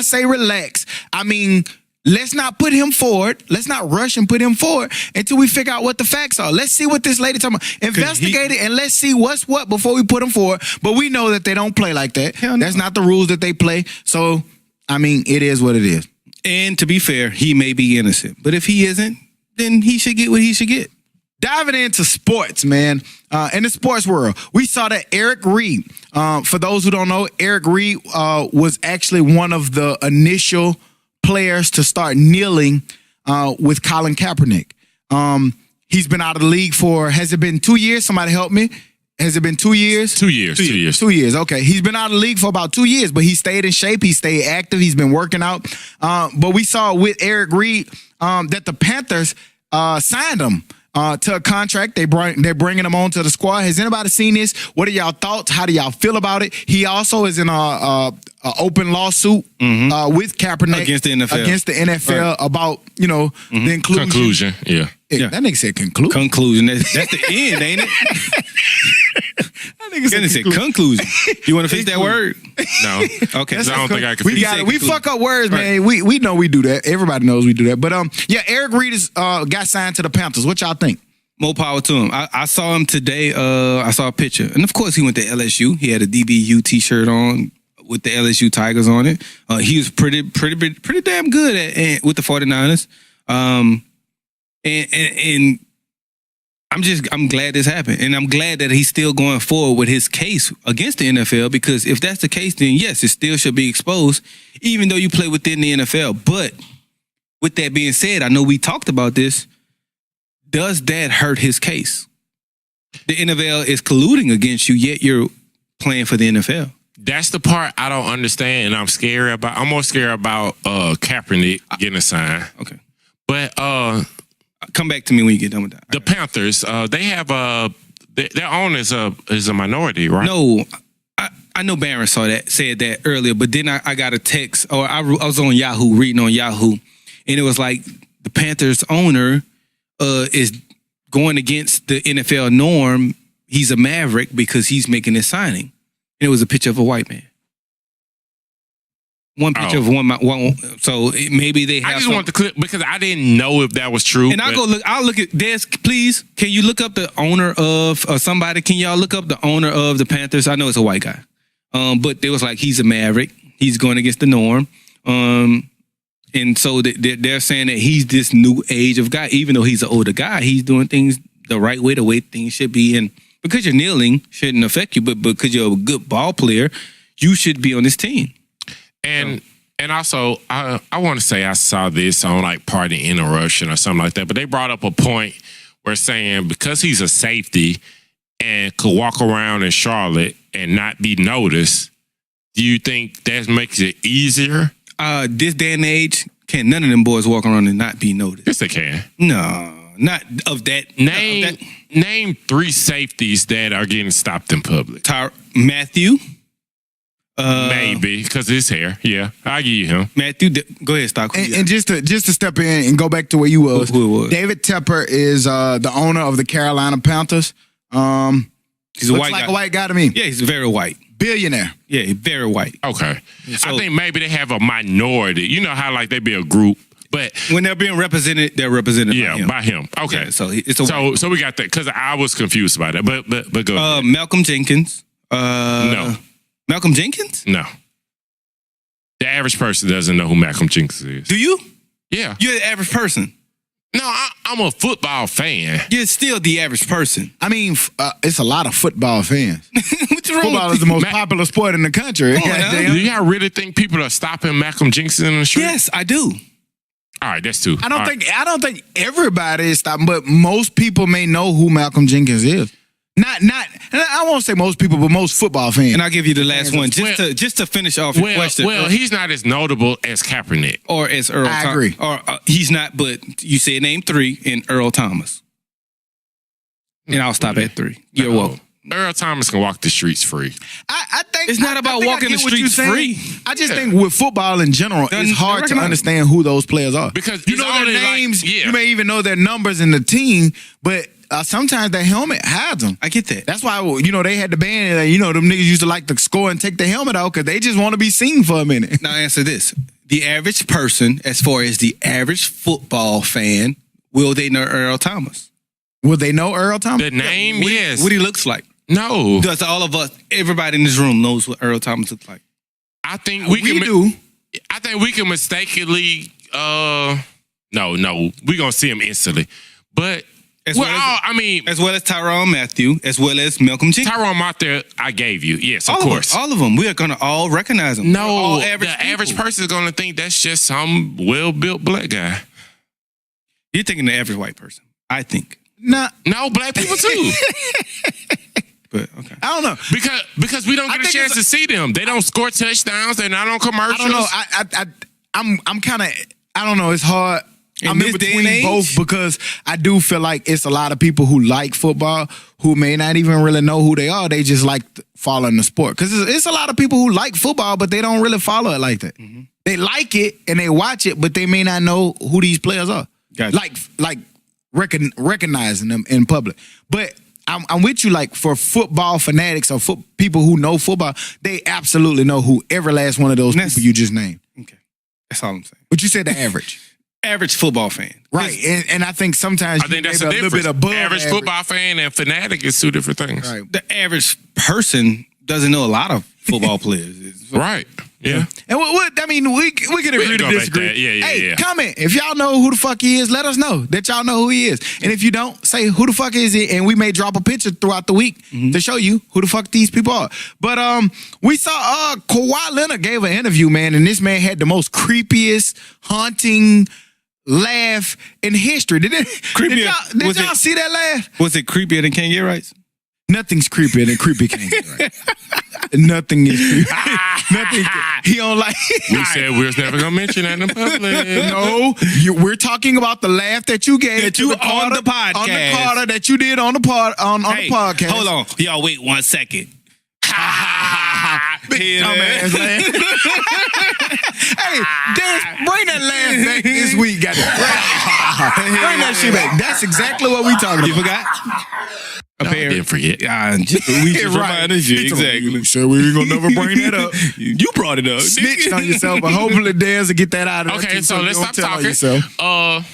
say relax, I mean, let's not put him forward. Let's not rush and put him forward until we figure out what the facts are. Let's see what this lady talking about. Investigate it and let's see what's what before we put him forward. But we know that they don't play like that. That's not the rules that they play. So, I mean, it is what it is. And to be fair, he may be innocent. But if he isn't, then he should get what he should get. Diving into sports, man. In the sports world, we saw that Eric Reed. For those who don't know, Eric Reed was actually one of the initial players to start kneeling with Colin Kaepernick. He's been out of the league has it been 2 years? Somebody help me. Has it been 2 years? 2 years. 2 years. 2 years. Okay. He's been out of the league for about 2 years, but he stayed in shape. He stayed active. He's been working out. But we saw with Eric Reed that the Panthers signed him to a contract. They're bringing him on to the squad. Has anybody seen this? What are y'all thoughts? How do y'all feel about it? He also is in a open lawsuit with Kaepernick against the NFL about the conclusion. Yeah. That nigga said conclusion. Conclusion. That's the end, ain't it? That nigga said conclusion. You want to fix that word? No. Okay. I don't think I can. We fuck up words, man. We know we do that. Everybody knows we do that. But Eric Reed got signed to the Panthers. What y'all think? More power to him. I saw him today. I saw a picture, and of course he went to LSU. He had a DBU T-shirt on with the LSU Tigers on it. He was pretty damn good with the 49ers. And I'm glad this happened, and I'm glad that he's still going forward with his case against the NFL, because if that's the case, then yes, it still should be exposed, even though you play within the NFL. But with that being said, I know we talked about this. Does that hurt his case? The NFL is colluding against you, yet you're playing for the NFL. That's the part I don't understand, and I'm scared about. I'm more scared about Kaepernick getting a sign. Okay, but come back to me when you get done with that. The Panthers, they have their owner is a minority, right? No, I know Barron said that earlier, but then I got a text, or I was on Yahoo, reading on Yahoo, and it was like the Panthers owner is going against the NFL norm, he's a maverick because he's making this signing. And it was a picture of a white man. One picture of one. So maybe they have. I just want the clip because I didn't know if that was true. And I'll look at this. Please, can you look up the owner of somebody? Can y'all look up the owner of the Panthers? I know it's a white guy. But it was like he's a maverick. He's going against the norm. And so they're saying that he's this new age of guy, even though he's an older guy. He's doing things the right way, the way things should be. And because you're kneeling shouldn't affect you, but because you're a good ball player, you should be on this team. And also, I want to say I saw this on like Party Interruption or something like that, but they brought up a point where saying because he's a safety and could walk around in Charlotte and not be noticed, do you think that makes it easier? This day and age, can none of them boys walk around and not be noticed? Yes, they can. No, not of that. Name 3 safeties that are getting stopped in public. Matthew. Maybe because his hair. Yeah, I give you him. Matthew, go ahead, Stock. And just to step in and go back to where you was. Who it was? David Tepper is the owner of the Carolina Panthers. He's a white guy. A white guy to me. Yeah, he's very white. Billionaire. Yeah, he's very white. Okay. So, I think maybe they have a minority. You know how like they be a group, but when they're being represented, they're represented by him. Okay. Yeah, so it's a so we got that because I was confused about that. But go ahead. Malcolm Jenkins. No. Malcolm Jenkins? No. The average person doesn't know who Malcolm Jenkins is. Do you? Yeah. You're the average person. No, I'm a football fan. You're still the average person. I mean, it's a lot of football fans. What's wrong Football is the most popular sport in the country. Do y'all really think people are stopping Malcolm Jenkins in the street? Yes, I do. All right, that's 2. I don't think everybody is stopping, but most people may know who Malcolm Jenkins is. Not. I won't say most people, but most football fans. And I'll give you the last one just to finish off your question. Well, he's not as notable as Kaepernick or as Earl. I agree. Or he's not. But you said name 3 in Earl Thomas, and I'll stop at 3. You're welcome. Earl Thomas can walk the streets free. I think it's not about walking the streets free. I just think with football in general, it's hard to understand who those players are because you know their names. You may even know their numbers in the team, but. Sometimes that helmet hides them. I get that. That's why, they had the band. Them niggas used to like to score and take the helmet out because they just want to be seen for a minute. Now answer this. The average person, as far as the average football fan, will they know Earl Thomas? Will they know Earl Thomas? The name, yes. What he looks like. No. Does all of us, everybody in this room knows what Earl Thomas looks like? I think we do. I think we can mistakenly, no, we're going to see him instantly. But... As well as Tyrann Mathieu, as well as Malcolm Jenkins. Tyrann Mathieu, I gave you. Yes, of course. All of them. We are going to all recognize them. No, average person is going to think that's just some well-built black guy. You're thinking the average white person. I think. No, black people too. But okay. I don't know. Because we don't get a chance to see them. They don't score touchdowns. They're not on commercials. I don't know. I'm kind of, I don't know. It's hard. I'm in between both because I do feel like it's a lot of people who like football who may not even really know who they are. They just like following the sport. Because it's a lot of people who like football, but they don't really follow it like that. Mm-hmm. They like it and they watch it, but they may not know who these players are. Gotcha. Like recognizing them in public. But I'm with you, like, for football fanatics or people who know football, they absolutely know who every last one of those people you just named. Okay. That's all I'm saying. But you said the average. Average football fan. Right. And I think sometimes that's a little bit above average football fan and fanatic is 2 different things. Right. The average person doesn't know a lot of football players. Right. Yeah. And what I mean, we can agree to disagree. Yeah. Comment. If y'all know who the fuck he is, let us know that y'all know who he is. And if you don't, say who the fuck is he, and we may drop a picture throughout the week to show you who the fuck these people are. But we saw Kawhi Leonard gave an interview, man, and this man had the most creepiest, haunting laugh in history. Did y'all see that laugh? Was it creepier than Can't Get Right? Nothing's creepier than creepy Can't Get Right. Nothing is creepy. Nothing. He don't like. We said we was never gonna mention that in public. No, we're talking about the laugh that you gave that you on the podcast, on the Carter that you did on the podcast. Hold on, y'all. Wait 1 second. Big dumbass laugh. Hey, Dance, bring that laugh back this week. Got it. Bring that shit back. That's exactly what we talking about. You forgot? No, I didn't forget. We just reminded you. Exactly. Sure, we ain't gonna never bring that up. You brought it up. Snitched on yourself, but hopefully Dez will get that out of there. Okay, so let's stop talking.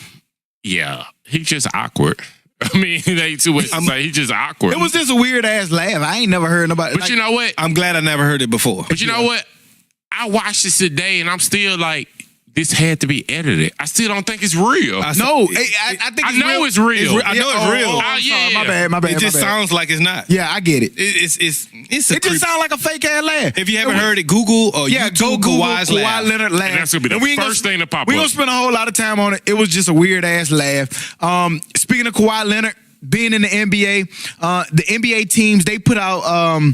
Yeah, he's just awkward. I mean, it ain't too much to say. He's just awkward. It was just a weird ass laugh. I ain't never heard nobody. But you know what? I'm glad I never heard it before. But you know what? I watched this today, and I'm still like, this had to be edited. I still don't think it's real. I think it's know real. it's real. I know it's real. Sorry, my bad. It just sounds like it's not. Yeah, I get it. It just sounds like a fake ass laugh. If you haven't heard it, Google or YouTube Kawhi's laugh. Kawhi Leonard laugh. And that's gonna be the first thing to pop up. We're gonna spend a whole lot of time on it. It was just a weird ass laugh. Speaking of Kawhi Leonard being in the NBA, the NBA teams, they put out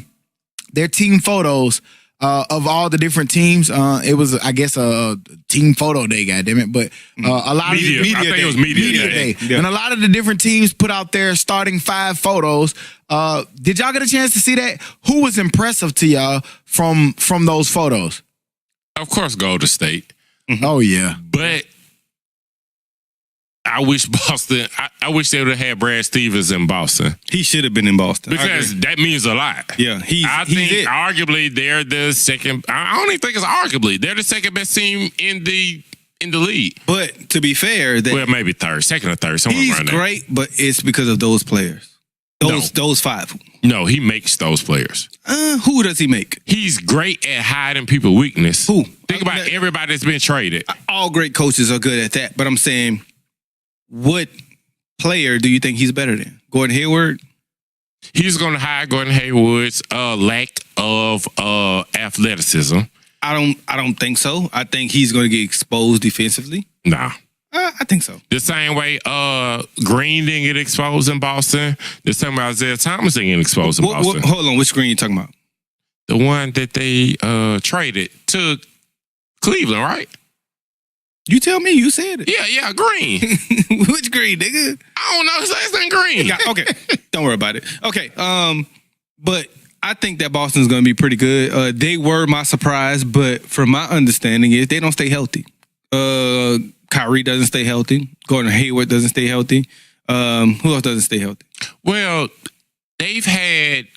their team photos of all the different teams. It was, I guess, a team photo day, goddammit. But a lot of media I think day. it was media day. Yeah. And a lot of the different teams put out their starting 5 photos. Did y'all get a chance to see that? Who was impressive to y'all from those photos? Of course, Golden State. Oh yeah, but I wish Boston. I wish they would have had Brad Stevens in Boston. He should have been in Boston because that means a lot. Yeah, I think arguably they're the second. I don't even think it's arguably they're the second best team in the league. But to be fair, maybe second or third. He's around there. Great, but it's because of those players. Those 5. No, he makes those players. Who does he make? He's great at hiding people's weakness. Who? Think about everybody that's been traded. All great coaches are good at that, but I'm saying, what player do you think he's better than? Gordon Hayward? He's going to hide Gordon Hayward's lack of athleticism. I don't think so. I think he's going to get exposed defensively. Nah. I think so. The same way Green didn't get exposed in Boston. The same way Isaiah Thomas didn't get exposed in Boston. Hold on, which Green you talking about? The one that they traded to Cleveland, right? You tell me. You said it. Yeah, Green. Which Green, nigga? I don't know. His last name Green. Okay, don't worry about it. Okay, but I think that Boston's going to be pretty good. They were my surprise, but from my understanding is they don't stay healthy. Kyrie doesn't stay healthy. Gordon Hayward doesn't stay healthy. Who else doesn't stay healthy? Well, they've had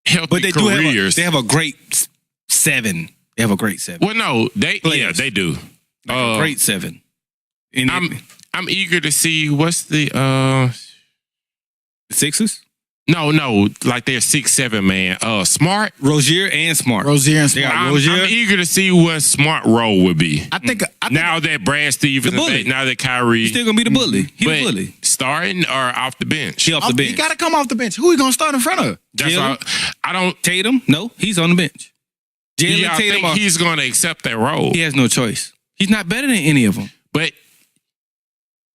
healthy careers. They have a great 7. They have a great 7. Well, no, they do. A great 7. I'm eager to see what's the Sixers? No, like they're 6'7" man. Smart, Rozier and Smart. I'm eager to see what Smart role would be. I think now that Brad Stevens, now that Kyrie, he's still gonna be the bully. He's the bully. Starting or off the bench? He off the bench. He gotta come off the bench. Who he gonna start in front of? That's why I don't. Tatum? No, he's on the bench. I think he's gonna accept that role. He has no choice. He's not better than any of them. But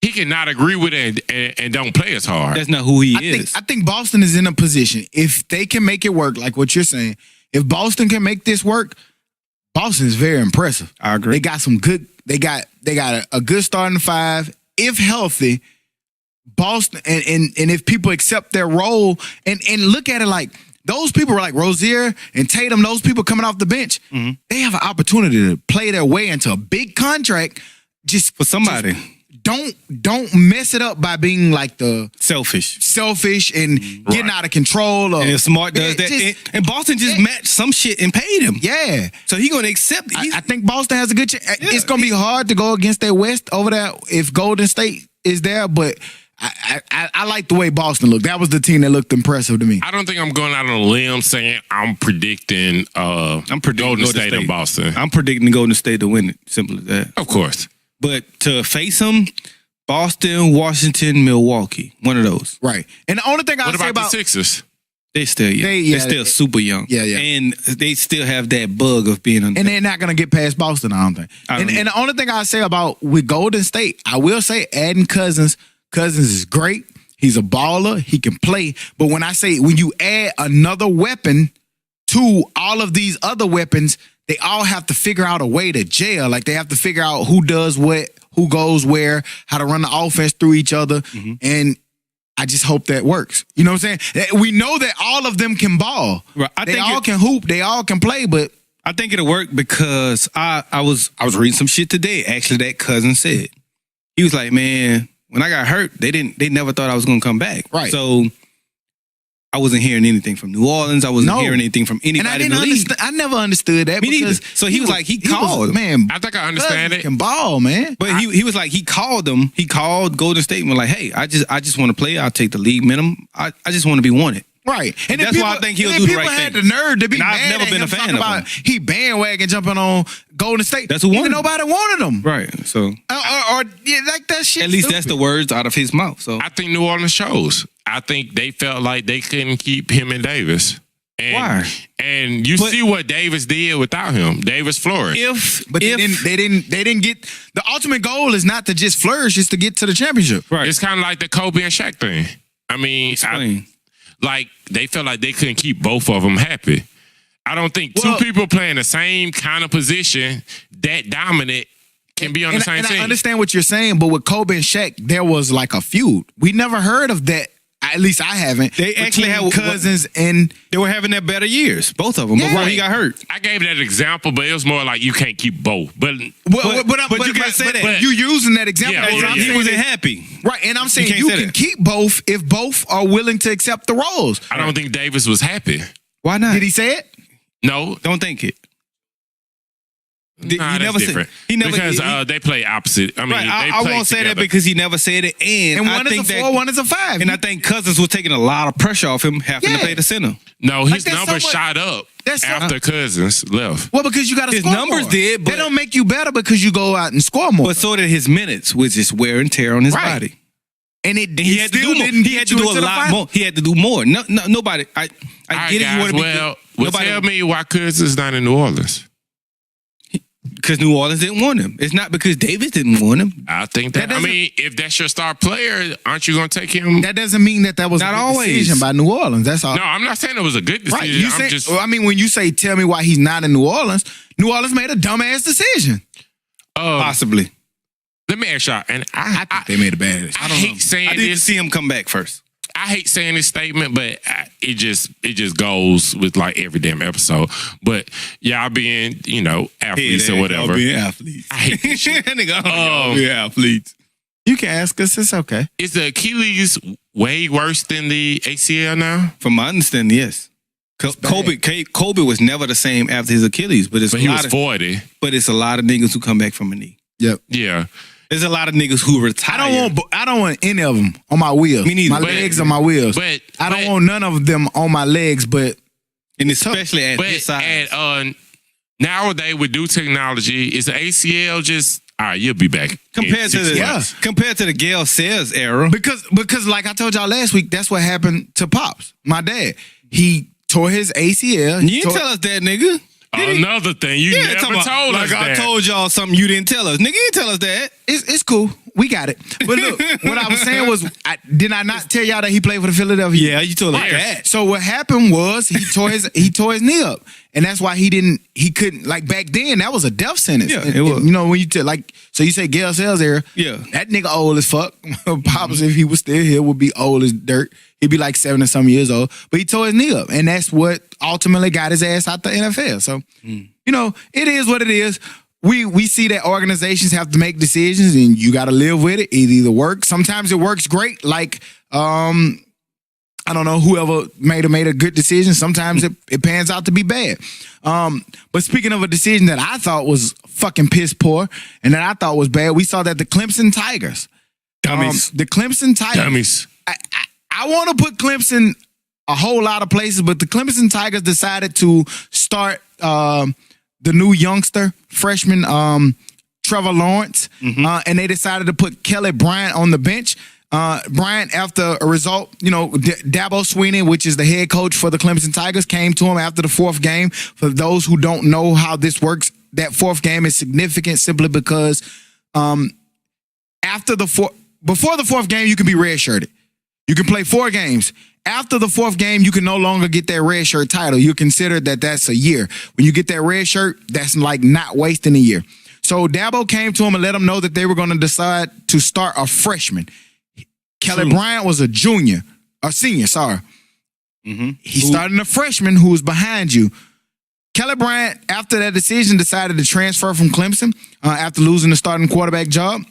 he cannot agree with it and don't play as hard. That's not who he is. I think Boston is in a position, if they can make it work, like what you're saying, if Boston can make this work, Boston is very impressive. I agree. They got some good, they got a good starting 5. If healthy, Boston, and if people accept their role and look at it like, those people were like Rozier and Tatum, those people coming off the bench, they have an opportunity to play their way into a big contract just for somebody. Don't mess it up by being like the selfish and getting out of control. And if Smart does that, and Boston just matched some shit and paid him. Yeah, so he's gonna accept it. I think Boston has a good chance. Yeah. It's gonna be hard to go against that West over there if Golden State is there, but I like the way Boston looked. That was the team that looked impressive to me. I don't think I'm going out on a limb saying I'm predicting Golden State and Boston. I'm predicting Golden State to win it. Simple as that. Of course. But to face them, Boston, Washington, Milwaukee, one of those. Right. And the only thing I say about the Sixers? They're still young. They're still super young. Yeah. And they still have that bug of being on. And they're not going to get past Boston, I don't think. And the only thing I say about with Golden State, I will say adding Cousins is great. He's a baller. He can play. But when you add another weapon to all of these other weapons, they all have to figure out a way to gel. Like they have to figure out who does what, who goes where, how to run the offense through each other. And I just hope that works. You know what I'm saying? We know that all of them can ball. Right. They all can hoop. They all can play. But I think it'll work because I was reading some shit today. Actually, that cousin said he was like, man, when I got hurt, they never thought I was gonna come back. Right. So I wasn't hearing anything from New Orleans. I wasn't hearing anything from anybody. And I in didn't the league. understand. I never understood that. Me neither. Because So he was like, he called. man. I think I understand it. Can ball, man. But he was like, he called them. He called Golden State and was like, hey, I just want to play. I'll take the league minimum. I just want to be wanted. Right. And that's why I think he'll do the right thing. People thing. had the nerve to be And I've mad never at been him a fan talking of about him. he bandwagon jumping on Golden State. That's who wanted him. Nobody wanted him. Right. So Or yeah, like that shit. at least that's the words out of his mouth. So I think New Orleans shows. I think they felt like they couldn't keep him and Davis. And, Why? And you see what Davis did without him. Davis flourished. They didn't get the ultimate goal is not to just flourish, it's to get to the championship. right. It's kind of like the Kobe and Shaq thing. I mean, like they felt like they couldn't keep both of them happy. I don't think two people playing the same kind of position that dominant can be on the same team. I understand what you're saying, but with Kobe and Shaq, there was like a feud. We never heard of that. At least I haven't. They actually between had cousins and they were having their better years, both of them, before he got hurt. I gave that example, but it was more like you can't keep both. But you can't say that. You using that example. Yeah, What I'm He saying wasn't is- happy. Right, and I'm saying can't you say can that. keep both if both are willing to accept the roles. I don't think Davis was happy. Why not? Did he say it? No, Don't think it. Nah, that's never said- different. he never- because he- they play opposite. I mean, Right. they I play won't say that together. because he never said it. And And I one think is a that, 4, one is a 5. and I think Cousins was taking a lot of pressure off him having to Yeah. play the center. No, his that's numbers somewhat- shot up that's after Cousins left. well, because you got to His score numbers more. did, but- they don't make you better because you go out and score more. But so did his minutes, which is wear and tear on his Right. body. and He had to do more. He had to do a lot more. He had to do more. No, nobody. I All right, get it. You guys, want to be well, good. tell me why Cousins not in New Orleans. Because New Orleans didn't want him. It's not because Davis didn't want him. I think that. That I doesn't- mean, if that's your star player, aren't you going to take him? That doesn't mean that was Not a good always. decision by New Orleans. That's all. No, I'm not saying it was a good decision. Right. You I'm say, just. I mean, when you say, tell me why he's not in New Orleans made a dumbass decision. Possibly. Let me ask y'all, and I They made a bad decision. I hate saying I need to this. see him come back first. I hate saying this statement, but it just goes with like every damn episode. But y'all being, athletes or whatever. Being athletes. I hate this shit. Nigga, being athletes. You can ask us. It's okay. Is the Achilles way worse than the ACL now? From my understanding, yes. Kobe was never the same after his Achilles, but But he was 40. But it's a lot of niggas who come back from a knee. Yep. Yeah. There's a lot of niggas who retire. I don't want any of them on my wheels. Me neither. My But- legs are my wheels. But I don't want none of them on my legs. But and especially at this But size. nowadays with new technology, is the ACL just all right? You'll be back compared to the Gale Sayers era. because like I told y'all last week, that's what happened to Pops, my dad. He tore his ACL. You didn't tell us that, nigga. Another thing you never talking about, told us like I that. told y'all something you didn't tell us. Nigga, you didn't tell us that. It's cool. We got it. But look, what I was saying was, did I not tell y'all that he played for the Philadelphia? Yeah, you told us Yes. that. So what happened was he tore his knee up, and that's why he couldn't like back then. That was a death sentence. Yeah, And- it was. You know when you so you say Gale Sayers era. Yeah. that nigga old as fuck. Pops, if he was still here, would be old as dirt. He'd be like 70 some years old, but he tore his knee up, and that's what ultimately got his ass out the NFL. So it is what it is. We see that organizations have to make decisions, and you got to live with it. It either works. Sometimes it works great, like I don't know, whoever made a good decision. Sometimes it pans out to be bad. But speaking of a decision that I thought was fucking piss poor and that I thought was bad, we saw that the Clemson Tigers, Dummies. the Clemson Tigers, Dummies. I want to put Clemson a whole lot of places, but the Clemson Tigers decided to start the new youngster freshman Trevor Lawrence, and they decided to put Kelly Bryant on the bench. Bryant, after a result, Dabo Swinney, which is the head coach for the Clemson Tigers, came to him after the fourth game. For those who don't know how this works, that fourth game is significant simply because before the fourth game, you can be redshirted. You can play 4 games. After the fourth game, you can no longer get that red shirt title. You consider that's a year. When you get that red shirt, that's like not wasting a year. So Dabo came to him and let him know that they were going to decide to start a freshman. Kelly Bryant was a senior, sorry. He's starting a freshman who was behind you. Kelly Bryant, after that decision, decided to transfer from Clemson after losing the starting quarterback job.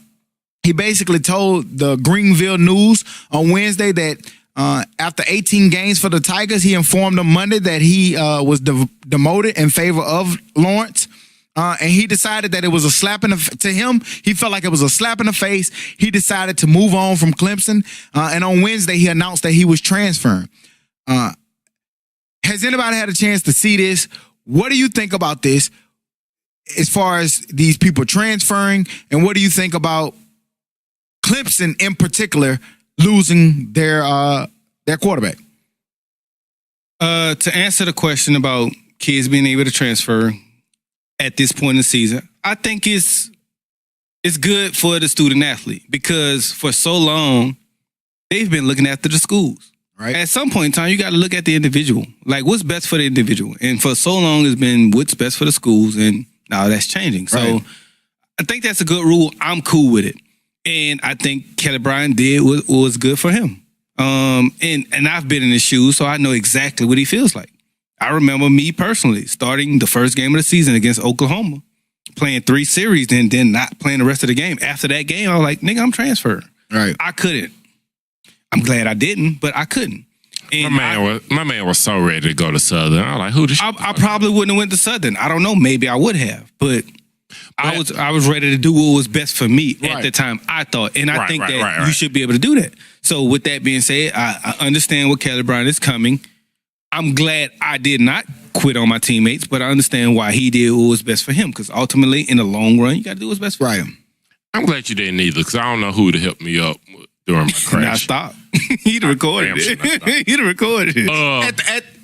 He basically told the Greenville News on Wednesday that after 18 games for the Tigers, he informed them Monday that he was demoted in favor of Lawrence. And he decided that it was a slap in the to him. He felt like it was a slap in the face. He decided to move on from Clemson. And on Wednesday, he announced that he was transferring. Has anybody had a chance to see this? What do you think about this as far as these people transferring? And what do you think about Clemson in particular losing their quarterback? To answer the question about kids being able to transfer at this point in the season, I think it's good for the student athlete because for so long they've been looking after the schools. Right. At some point in time, you got to look at the individual. Like, what's best for the individual? And for so long, it's been what's best for the schools, and now that's changing. So I think that's a good rule. I'm cool with it. And I think Kelly Bryant did what was good for him. And I've been in his shoes, so I know exactly what he feels like. I remember me personally starting the first game of the season against Oklahoma, playing 3 series, and then not playing the rest of the game. After that game, I was like, nigga, I'm transferred. Right. I couldn't. I'm glad I didn't, but I couldn't. And my man was so ready to go to Southern. I was like, who? I probably wouldn't have went to Southern. I don't know. Maybe I would have, but I was ready to do what was best for me at the time. I thought, and I think that you should be able to do that. So with that being said, I understand what Kelly Bryant is coming. I'm glad I did not quit on my teammates, but I understand why he did what was best for him. Because ultimately, in the long run, you got to do what's best for him. I'm glad you didn't either, because I don't know who to help me up during my crash. Now stop. He'd recorded it. He'd recorded it.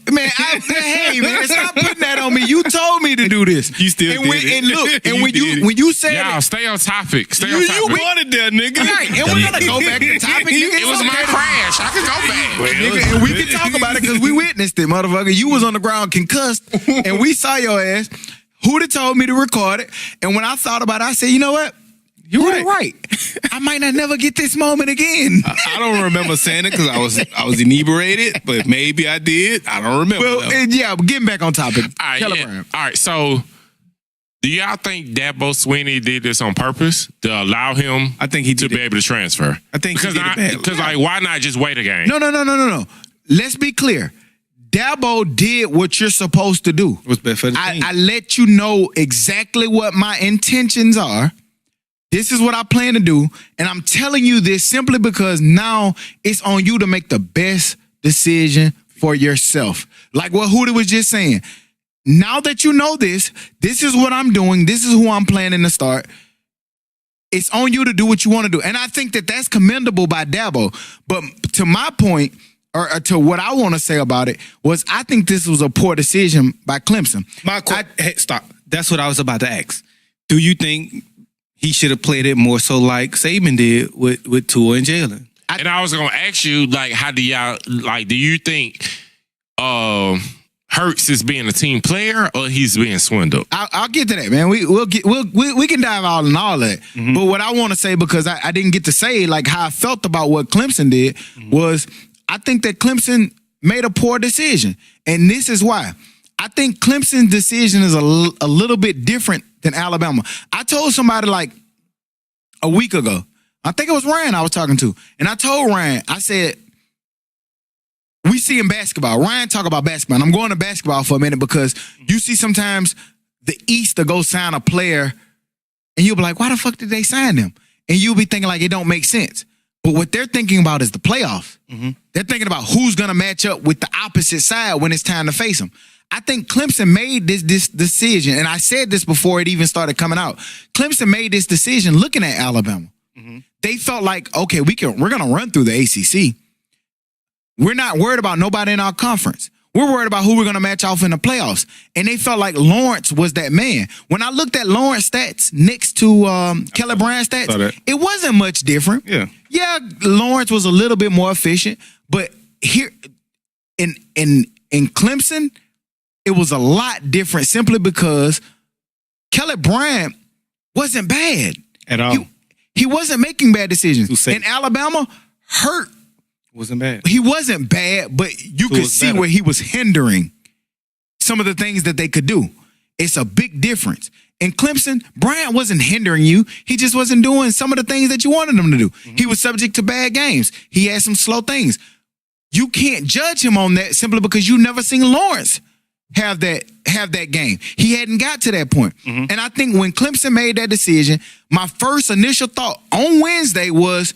Hey man, stop putting that on me. You told me to do this. You still did it. And look, and when you said y'all stay on topic. Stay on topic. You wanted that, nigga. Right, and we're gonna go back to topic. Nigga. It was my crash. I could go back. Nigga, and we can talk about it because we witnessed it, motherfucker. You was on the ground concussed, and we saw your ass. Who'd have told me to record it? And when I thought about it, I said, you know what? You're right. I might not never get this moment again. I don't remember saying it because I was inebriated, but maybe I did. I don't remember. Well, but getting back on topic. All right, so do y'all think Dabo Swinney did this on purpose to allow him I think he to be able to transfer? I think he did it badly. Because, why not just wait a game? No. Let's be clear. Dabo did what you're supposed to do. What's best for the team. I let you know exactly what my intentions are. This is what I plan to do, and I'm telling you this simply because now it's on you to make the best decision for yourself. Like what Hootie was just saying. Now that you know this is what I'm doing, this is who I'm planning to start. It's on you to do what you want to do. And I think that that's commendable by Dabo. But to my point, or to what I want to say about it, was I think this was a poor decision by Clemson. Hey, stop. That's what I was about to ask. Do you think he should have played it more so like Saban did with Tua and Jalen? And I was going to ask you, how do y'all, do you think Hurts is being a team player or he's being swindled? I'll get to that, man. We can dive all in all that. Mm-hmm. But what I want to say, because I didn't get to say how I felt about what Clemson did, was I think that Clemson made a poor decision. And this is why. I think Clemson's decision is a little bit different than Alabama. I told somebody a week ago, I think it was Ryan I was talking to, and I told Ryan, I said, we see in basketball, Ryan talk about basketball, and I'm going to basketball for a minute because you see sometimes the East to go sign a player, and you'll be like, why the fuck did they sign them? And you'll be thinking it don't make sense. But what they're thinking about is the playoffs. Mm-hmm. They're thinking about who's going to match up with the opposite side when it's time to face them. I think Clemson made this decision, and I said this before it even started coming out. Clemson made this decision looking at Alabama. Mm-hmm. They felt like, okay, we're going to run through the ACC. We're not worried about nobody in our conference. We're worried about who we're going to match off in the playoffs. And they felt like Lawrence was that man. When I looked at Lawrence stats next to Kelly Bryant stats, it wasn't much different. Yeah, Lawrence was a little bit more efficient, but here in Clemson, it was a lot different simply because Kelly Bryant wasn't bad at all. He wasn't making bad decisions. In Alabama, Hurt wasn't bad. He wasn't bad, but you could see where he was hindering some of the things that they could do. It's a big difference. In Clemson, Bryant wasn't hindering you. He just wasn't doing some of the things that you wanted him to do. Mm-hmm. He was subject to bad games. He had some slow things. You can't judge him on that simply because you never seen Lawrence have that game. He hadn't got to that point. Mm-hmm. And I think when Clemson made that decision, my first initial thought on Wednesday was,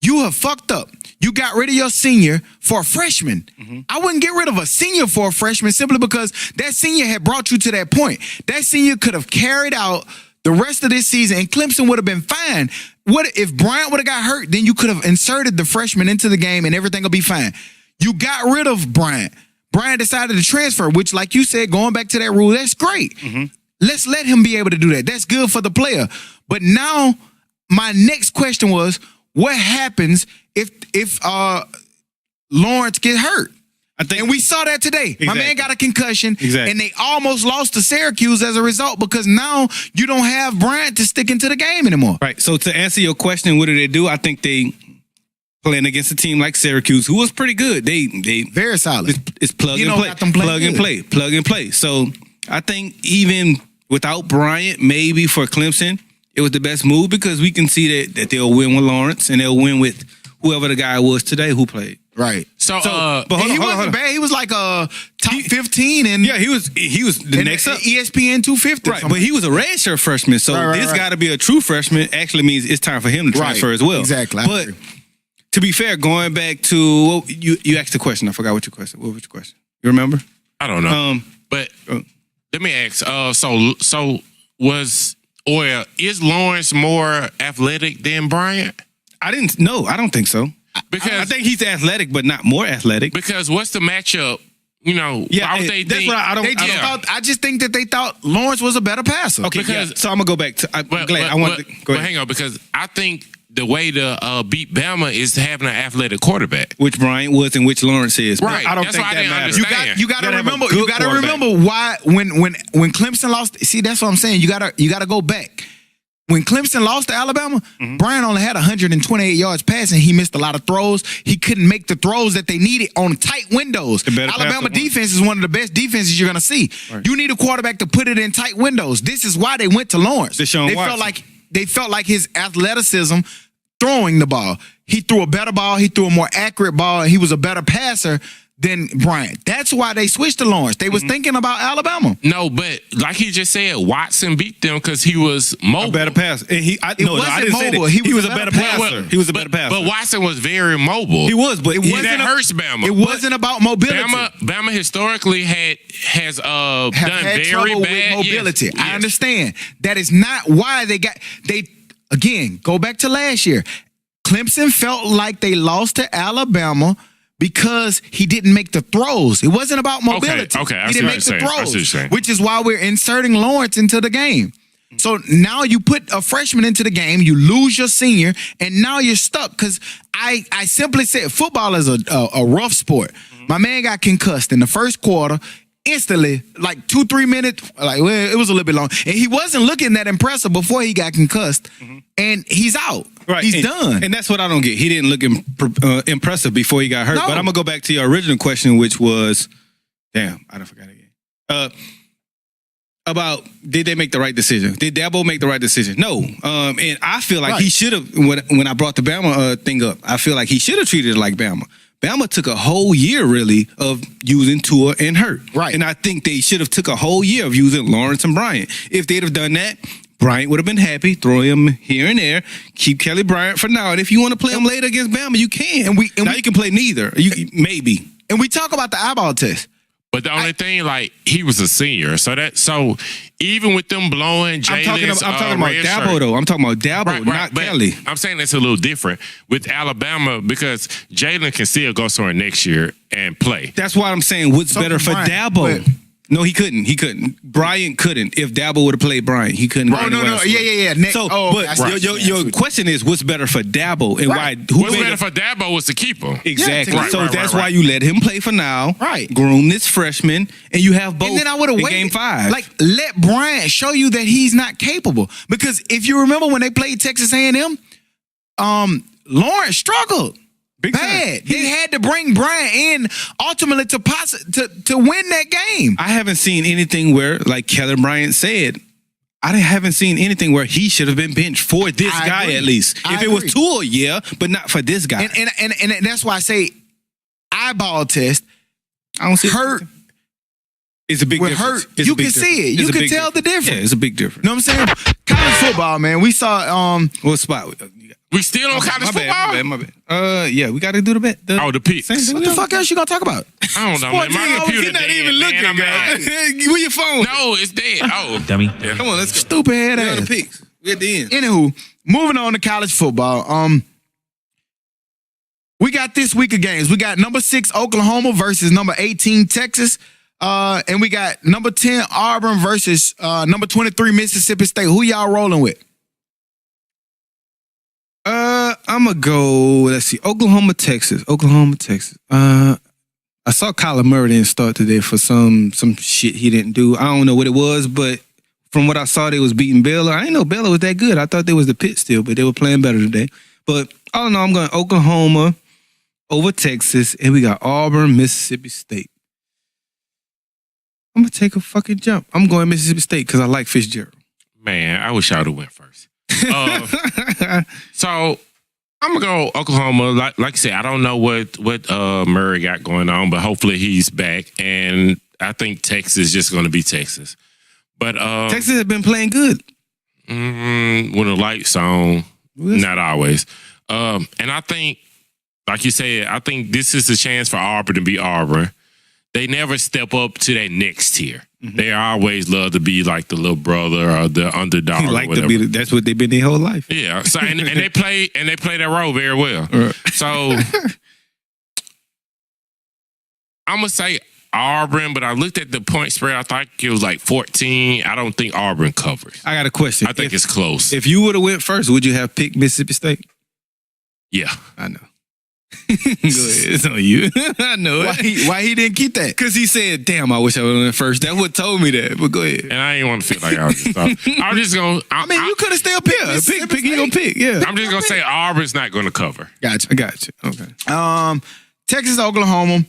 you have fucked up. You got rid of your senior for a freshman. Mm-hmm. I wouldn't get rid of a senior for a freshman simply because that senior had brought you to that point. That senior could have carried out the rest of this season, and Clemson would have been fine. What if Bryant would have got hurt? Then you could have inserted the freshman into the game, and everything will be fine. You got rid of Bryant. Bryant decided to transfer, which, like you said, going back to that rule, that's great. Mm-hmm. Let's let him be able to do that. That's good for the player. But now, my next question was, what happens if Lawrence gets hurt? And we saw that today. Exactly. My man got a concussion, and they almost lost to Syracuse as a result because now you don't have Bryant to stick into the game anymore. Right. So to answer your question, what do they do? I think they playing against a team like Syracuse, who was pretty good. They very solid. It's plug and play. So I think even without Bryant, maybe for Clemson, it was the best move because we can see that they'll win with Lawrence and they'll win with whoever the guy was today who played. Right. So but he wasn't bad. He was like top 15, and he was the next up ESPN 250. Right, but he was a redshirt freshman, so this got to be a true freshman. Actually means it's time for him to transfer as well. Exactly. But to be fair, going back to you asked the question. I forgot what your question. What was your question? You remember? I don't know. But let me ask. So is Lawrence more athletic than Bryant? I don't think so. Because I think he's athletic, but not more athletic. Because what's the matchup? I just think that they thought Lawrence was a better passer. Okay, so I'm gonna go back to. Go ahead. Hang on, because I think the way to beat Bama is having an athletic quarterback, which Bryant was and which Lawrence is. Right. I don't think that matters. You got to remember why when Clemson lost. See, that's what I'm saying. You got to go back. When Clemson lost to Alabama, Bryant only had 128 yards passing. He missed a lot of throws. He couldn't make the throws that they needed on tight windows. Alabama defense is one of the best defenses you're going to see. Right. You need a quarterback to put it in tight windows. This is why they went to Lawrence. They felt like his athleticism throwing the ball. He threw a better ball. He threw a more accurate ball. And he was a better passer than Bryant. That's why they switched to Lawrence. They was thinking about Alabama. No, but like he just said, Watson beat them because he was mobile. A better passer. And I didn't say that. He was a better passer. He was a better passer. But Watson was very mobile. He was, but that hurts Bama. It wasn't about mobility. Bama historically has done very bad with mobility. Yes. I understand. That is not why they again, go back to last year. Clemson felt like they lost to Alabama because he didn't make the throws. It wasn't about mobility. Okay. He didn't make the throws, which is why we're inserting Lawrence into the game. So now you put a freshman into the game, you lose your senior, and now you're stuck. Because I simply said football is a rough sport. My man got concussed in the first quarter. Instantly, like 2-3 minutes, it was a little bit long. And he wasn't looking that impressive before he got concussed. And he's out. Right. He's done. And that's what I don't get. He didn't look impressive before he got hurt. No. But I'm going to go back to your original question, which was, I forgot again. About did they make the right decision? Did Dabo make the right decision? No. And I feel like he should have, when I brought the Bama thing up, I feel like he should have treated it like Bama. Bama took a whole year, really, of using Tua and Hurt. Right. And I think they should have took a whole year of using Lawrence and Bryant. If they'd have done that, Bryant would have been happy, throw him here and there, keep Kelly Bryant for now. And if you want to play him later against Bama, you can. You can play neither. Maybe. And we talk about the eyeball test. But the only thing, he was a senior. So even with them blowing Jalen's I'm talking about Dabo, though. I'm talking about Dabo, not Kelly. I'm saying it's a little different with Alabama because Jalen can still go somewhere next year and play. That's why I'm saying what's better for Dabo. No, he couldn't. Bryant couldn't. If Dabo would have played Bryant, he couldn't. Yeah. Your question is, what's better for Dabo and why? What's better for Dabo was to keep him. Exactly. That's why you let him play for now. Right. Groom this freshman, and you have both. And then I would have waited. Game 5. Let Bryant show you that he's not capable. Because if you remember when they played Texas A&M, Lawrence struggled. bad. They had to bring Bryant in ultimately to win that game. I haven't seen anything where, like Kelly Bryant said, I haven't seen anything where he should have been benched for this guy agree. at least. If it was Tua, yeah, but not for this guy. And that's why I say eyeball test. I don't see hurt. It's a big difference. Hurt, you can see it. You can tell the difference. Yeah, it's a big difference. You know what I'm saying? College football, man. We saw what spot? We still on college football? My bad. Yeah, we got to do the bet. The picks. what the fuck else you gonna talk about? I don't know, man. My computer not dead, even looking, man. Where your phone? No, it's dead. Oh. Dummy. Yeah. Come on, let's go. Stupid head We got ass. the picks. We at the end. Anywho, moving on to college football. We got this week of games. We got number 6 Oklahoma versus number 18 Texas. And we got number 10 Auburn versus number 23 Mississippi State. Who y'all rolling with? I'm gonna go. Let's see, Oklahoma, Texas. I saw Kyler Murray didn't start today for some shit he didn't do. I don't know what it was, but from what I saw, they was beating Baylor. I didn't know Baylor was that good. I thought they was the pit still, but they were playing better today. But I don't know. I'm going Oklahoma over Texas, and we got Auburn, Mississippi State. I'm gonna take a fucking jump. I'm going Mississippi State because I like Fitzgerald. Man, I wish I would have went first. So I'm gonna go Oklahoma. Like I said, I don't know what Murray got going on, but hopefully he's back. And I think Texas is just gonna be Texas. But Texas has been playing good. When the lights on, not always. And I think, like you said, I think this is a chance for Auburn to be Auburn. They never step up to that next tier. Mm-hmm. They always love to be like the little brother or the underdog. Like to be. That's what they've been their whole life. Yeah. So and they play that role very well. Right. So I'm gonna say Auburn, but I looked at the point spread. I thought it was like 14. I don't think Auburn covers. I got a question. I think it's close. If you would have went first, would you have picked Mississippi State? Yeah, I know. Go ahead. It's on you. I know it. Why he didn't keep that? Because he said, damn, I wish I would have went first. That's what told me that. But go ahead. And I ain't want to feel like I was just I'm just going to... I mean, you could have still picked. Pick you gonna pick, yeah. I'm just going to say Auburn's not going to cover. Gotcha. I got you. Okay. Texas, Oklahoma.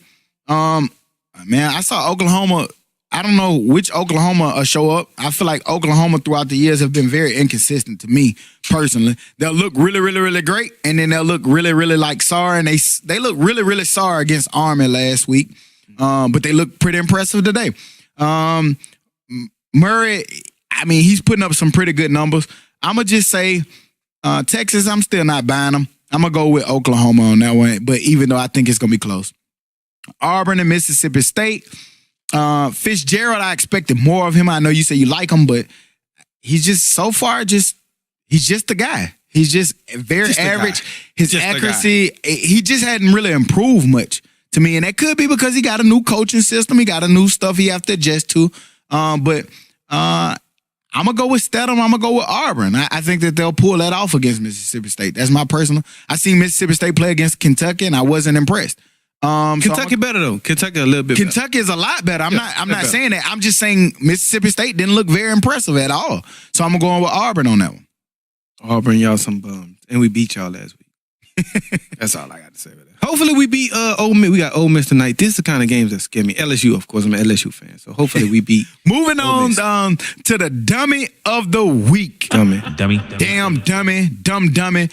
Man, I saw Oklahoma. I don't know which Oklahoma show up. I feel like Oklahoma throughout the years have been very inconsistent to me personally. They'll look really, really, really great, and then they'll look really, really like sorry. And they look really, really sorry against Army last week, but they look pretty impressive today. Murray, I mean, he's putting up some pretty good numbers. I'm gonna just say Texas. I'm still not buying them. I'm gonna go with Oklahoma on that one, but even though I think it's gonna be close. Auburn and Mississippi State. Fitzgerald, I expected more of him. I know you say you like him, but he's just so far he's just the guy. He's just very average. His accuracy, he just hadn't really improved much to me. And that could be because he got a new coaching system. He got a new stuff he have to adjust to. But I'm going to go with Stedham. I'm going to go with Auburn. I think that they'll pull that off against Mississippi State. That's my personal. I seen Mississippi State play against Kentucky, and I wasn't impressed. Kentucky better though. Kentucky a little bit. Kentucky is a lot better. I'm not saying that. I'm just saying Mississippi State didn't look very impressive at all. So I'm going with Auburn on that one. Auburn, y'all some bums, and we beat y'all last week. That's all I got to say about that. Hopefully we beat Ole Miss. We got Ole Miss tonight. This is the kind of games that scare me. LSU, of course. I'm an LSU fan, so hopefully we beat. Moving on to the dummy of the week. Dummy. Damn dummy. Dumb dummy.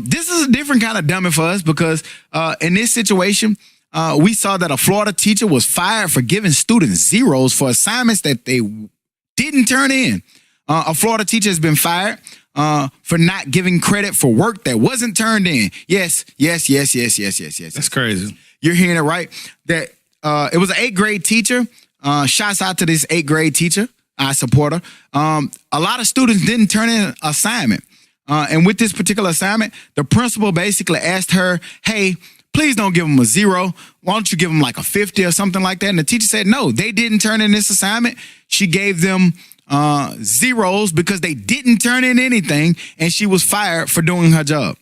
This is a different kind of dummy for us because in this situation, we saw that a Florida teacher was fired for giving students zeros for assignments that they didn't turn in. A Florida teacher has been fired for not giving credit for work that wasn't turned in. Yes. That's crazy. You're hearing it right. That it was an 8th grade teacher. Shouts out to this 8th grade teacher. I support her. A lot of students didn't turn in an assignment. And with this particular assignment, the principal basically asked her, hey, please don't give them a 0. Why don't you give them like a 50 or something like that? And the teacher said, no, they didn't turn in this assignment. She gave them zeros because they didn't turn in anything, and she was fired for doing her job.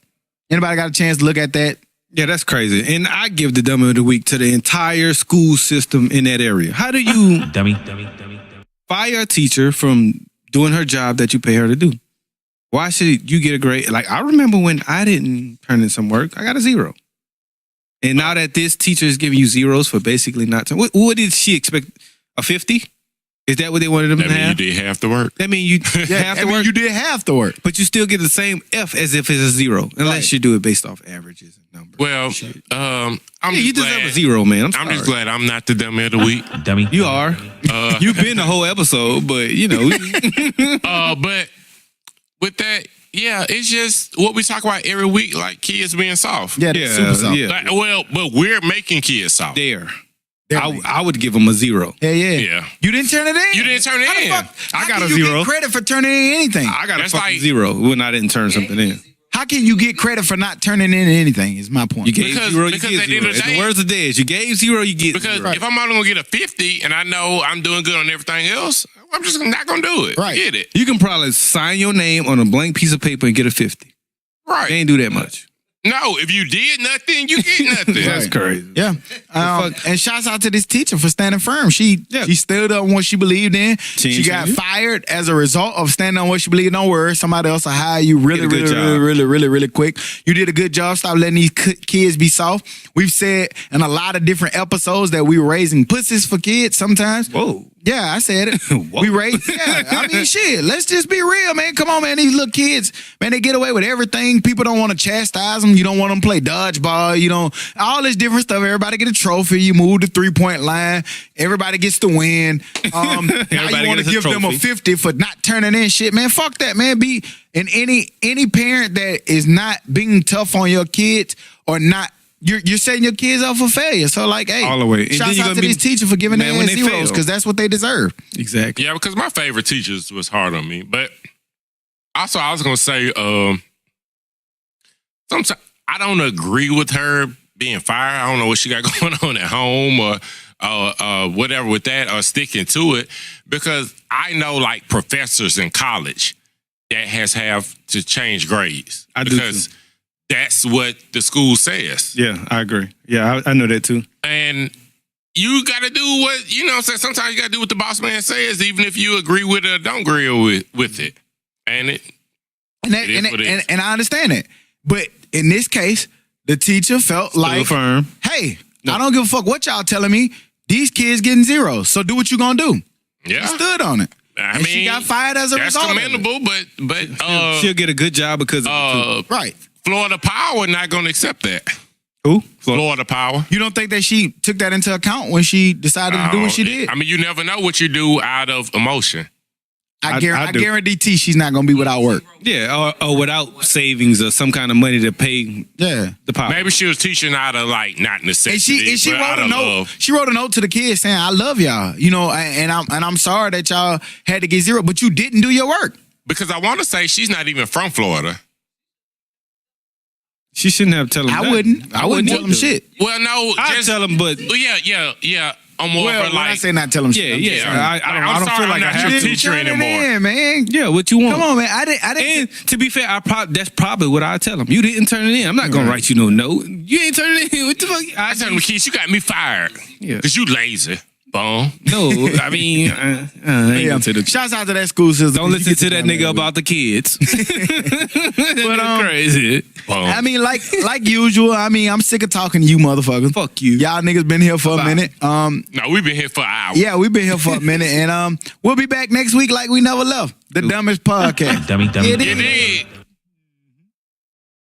Anybody got a chance to look at that? Yeah, that's crazy. And I give the dummy of the week to the entire school system in that area. How do you Dummy. fire a teacher from doing her job that you pay her to do? Why should you get a grade? Like, I remember when I didn't turn in some work, I got a 0. And now that this teacher is giving you zeros for basically not turning, what did she expect? A 50? Is that what they wanted them to That mean have? you did half the work. That mean you have to work, You did half the work. but you still get the same F as if it's a zero, unless you do it based off averages and numbers. Well, I'm You just deserve glad. a zero, man. I'm just glad I'm not the dummy of the week. Dummy. You are. You've been the whole episode, but you know. But with that, yeah, it's just what we talk about every week, like kids being soft. Yeah, Yeah, super soft. yeah. Like, well, but we're making kids soft. There. There I would give them a zero. Yeah. Yeah. You didn't turn it in. You didn't turn it How the in. fuck- I how got can a you zero. get credit for turning in anything? I got That's a fucking like- zero when I didn't turn something in. How can you get credit for not turning in anything? Is my point. You gave Because- zero, you because get at the end zero. of the In the day- words of Dez, you gave zero, you get Because zero. if I'm only gonna get a 50 and I know I'm doing good on everything else, I'm just not gonna do it. Right. Get it. You can probably sign your name on a blank piece of paper and get a 50. Right. They ain't do that much. No, if you did nothing, you get nothing. That's crazy. Yeah. And shouts out to this teacher for standing firm. She stood up on what she believed in. She got fired as a result of standing on what she believed. Don't worry, somebody else will hire you really quick. You did a good job. Stop letting these kids be soft. We've said in a lot of different episodes that we were raising pussies for kids sometimes. Whoa. Yeah, I said it. We raised. Yeah, I mean, shit. Let's just be real, man. Come on, man. These little kids, man, they get away with everything. People don't want to chastise them. You don't want them to play dodgeball. You don't. All this different stuff. Everybody get a trophy. You move the 3-point line. Everybody gets to win. Now you want to give them a 50 for not turning in shit, man. Fuck that, man. Be and any parent that is not being tough on your kids or not. You're setting your kids up for failure. So, like, hey, all the way. And shouts then out to these teachers for giving mad their when ass they zeros fail. because that's what they deserve. Exactly. Yeah, because my favorite teachers was hard on me. But also, I was going to say, sometimes I don't agree with her being fired. I don't know what she got going on at home or whatever with that or sticking to it. Because I know, like, professors in college that have to change grades. I do, because that's what the school says. Yeah, I agree. Yeah, I know that too. And you got to do what, you know what I'm saying? Sometimes you got to do what the boss man says, even if you agree with it or don't agree with it. And it is what it is. And I understand it. But in this case, the teacher felt like, firm. hey, I don't give a fuck what y'all telling me. These kids getting zeros. So do what you gonna do. Yeah. She stood on it. I And mean, she got fired as a that's result of it. commendable, but She'll get a good job because of it too. Right. Florida Power not going to accept that. Who? Florida Power. You don't think that she took that into account when she decided to do what she did? I mean, you never know what you do out of emotion. I do. guarantee she's not gonna be without work. Yeah, or without savings or some kind of money to pay Yeah. the power. Maybe she was teaching out of like not And necessity, she but out wrote a of note. love. She wrote a note to the kids saying, "I love y'all," you know, and I'm sorry that y'all had to get zero, but you didn't do your work. Because I want to say she's not even from Florida. She shouldn't have told him. I wouldn't tell them shit. Well, no, I just tell him, but yeah. I'm more Well, of when I like say not tell them shit, yeah. I'm I don't sorry, feel like I'm I not have your to. teacher turn it anymore. in, man. Yeah, what you want? Come on, man. I didn't. And to be fair, that's probably what I tell him. You didn't turn it in. I'm not gonna write you no note. You ain't turning it in. What the fuck? I tell them, kids, you got me fired. Yeah. Because you lazy. Bum. No, I mean, I ain't gonna tell the Shouts out to that school system. Don't listen to that nigga about the kids. But crazy. Bum. I mean, like usual. I mean, I'm sick of talking to you, motherfuckers. Fuck you. Y'all niggas been here for a minute. No, we've been here for hours. Yeah, we've been here for a minute, and we'll be back next week like we never left. The Dumbest Podcast. Dummy. It You is. did.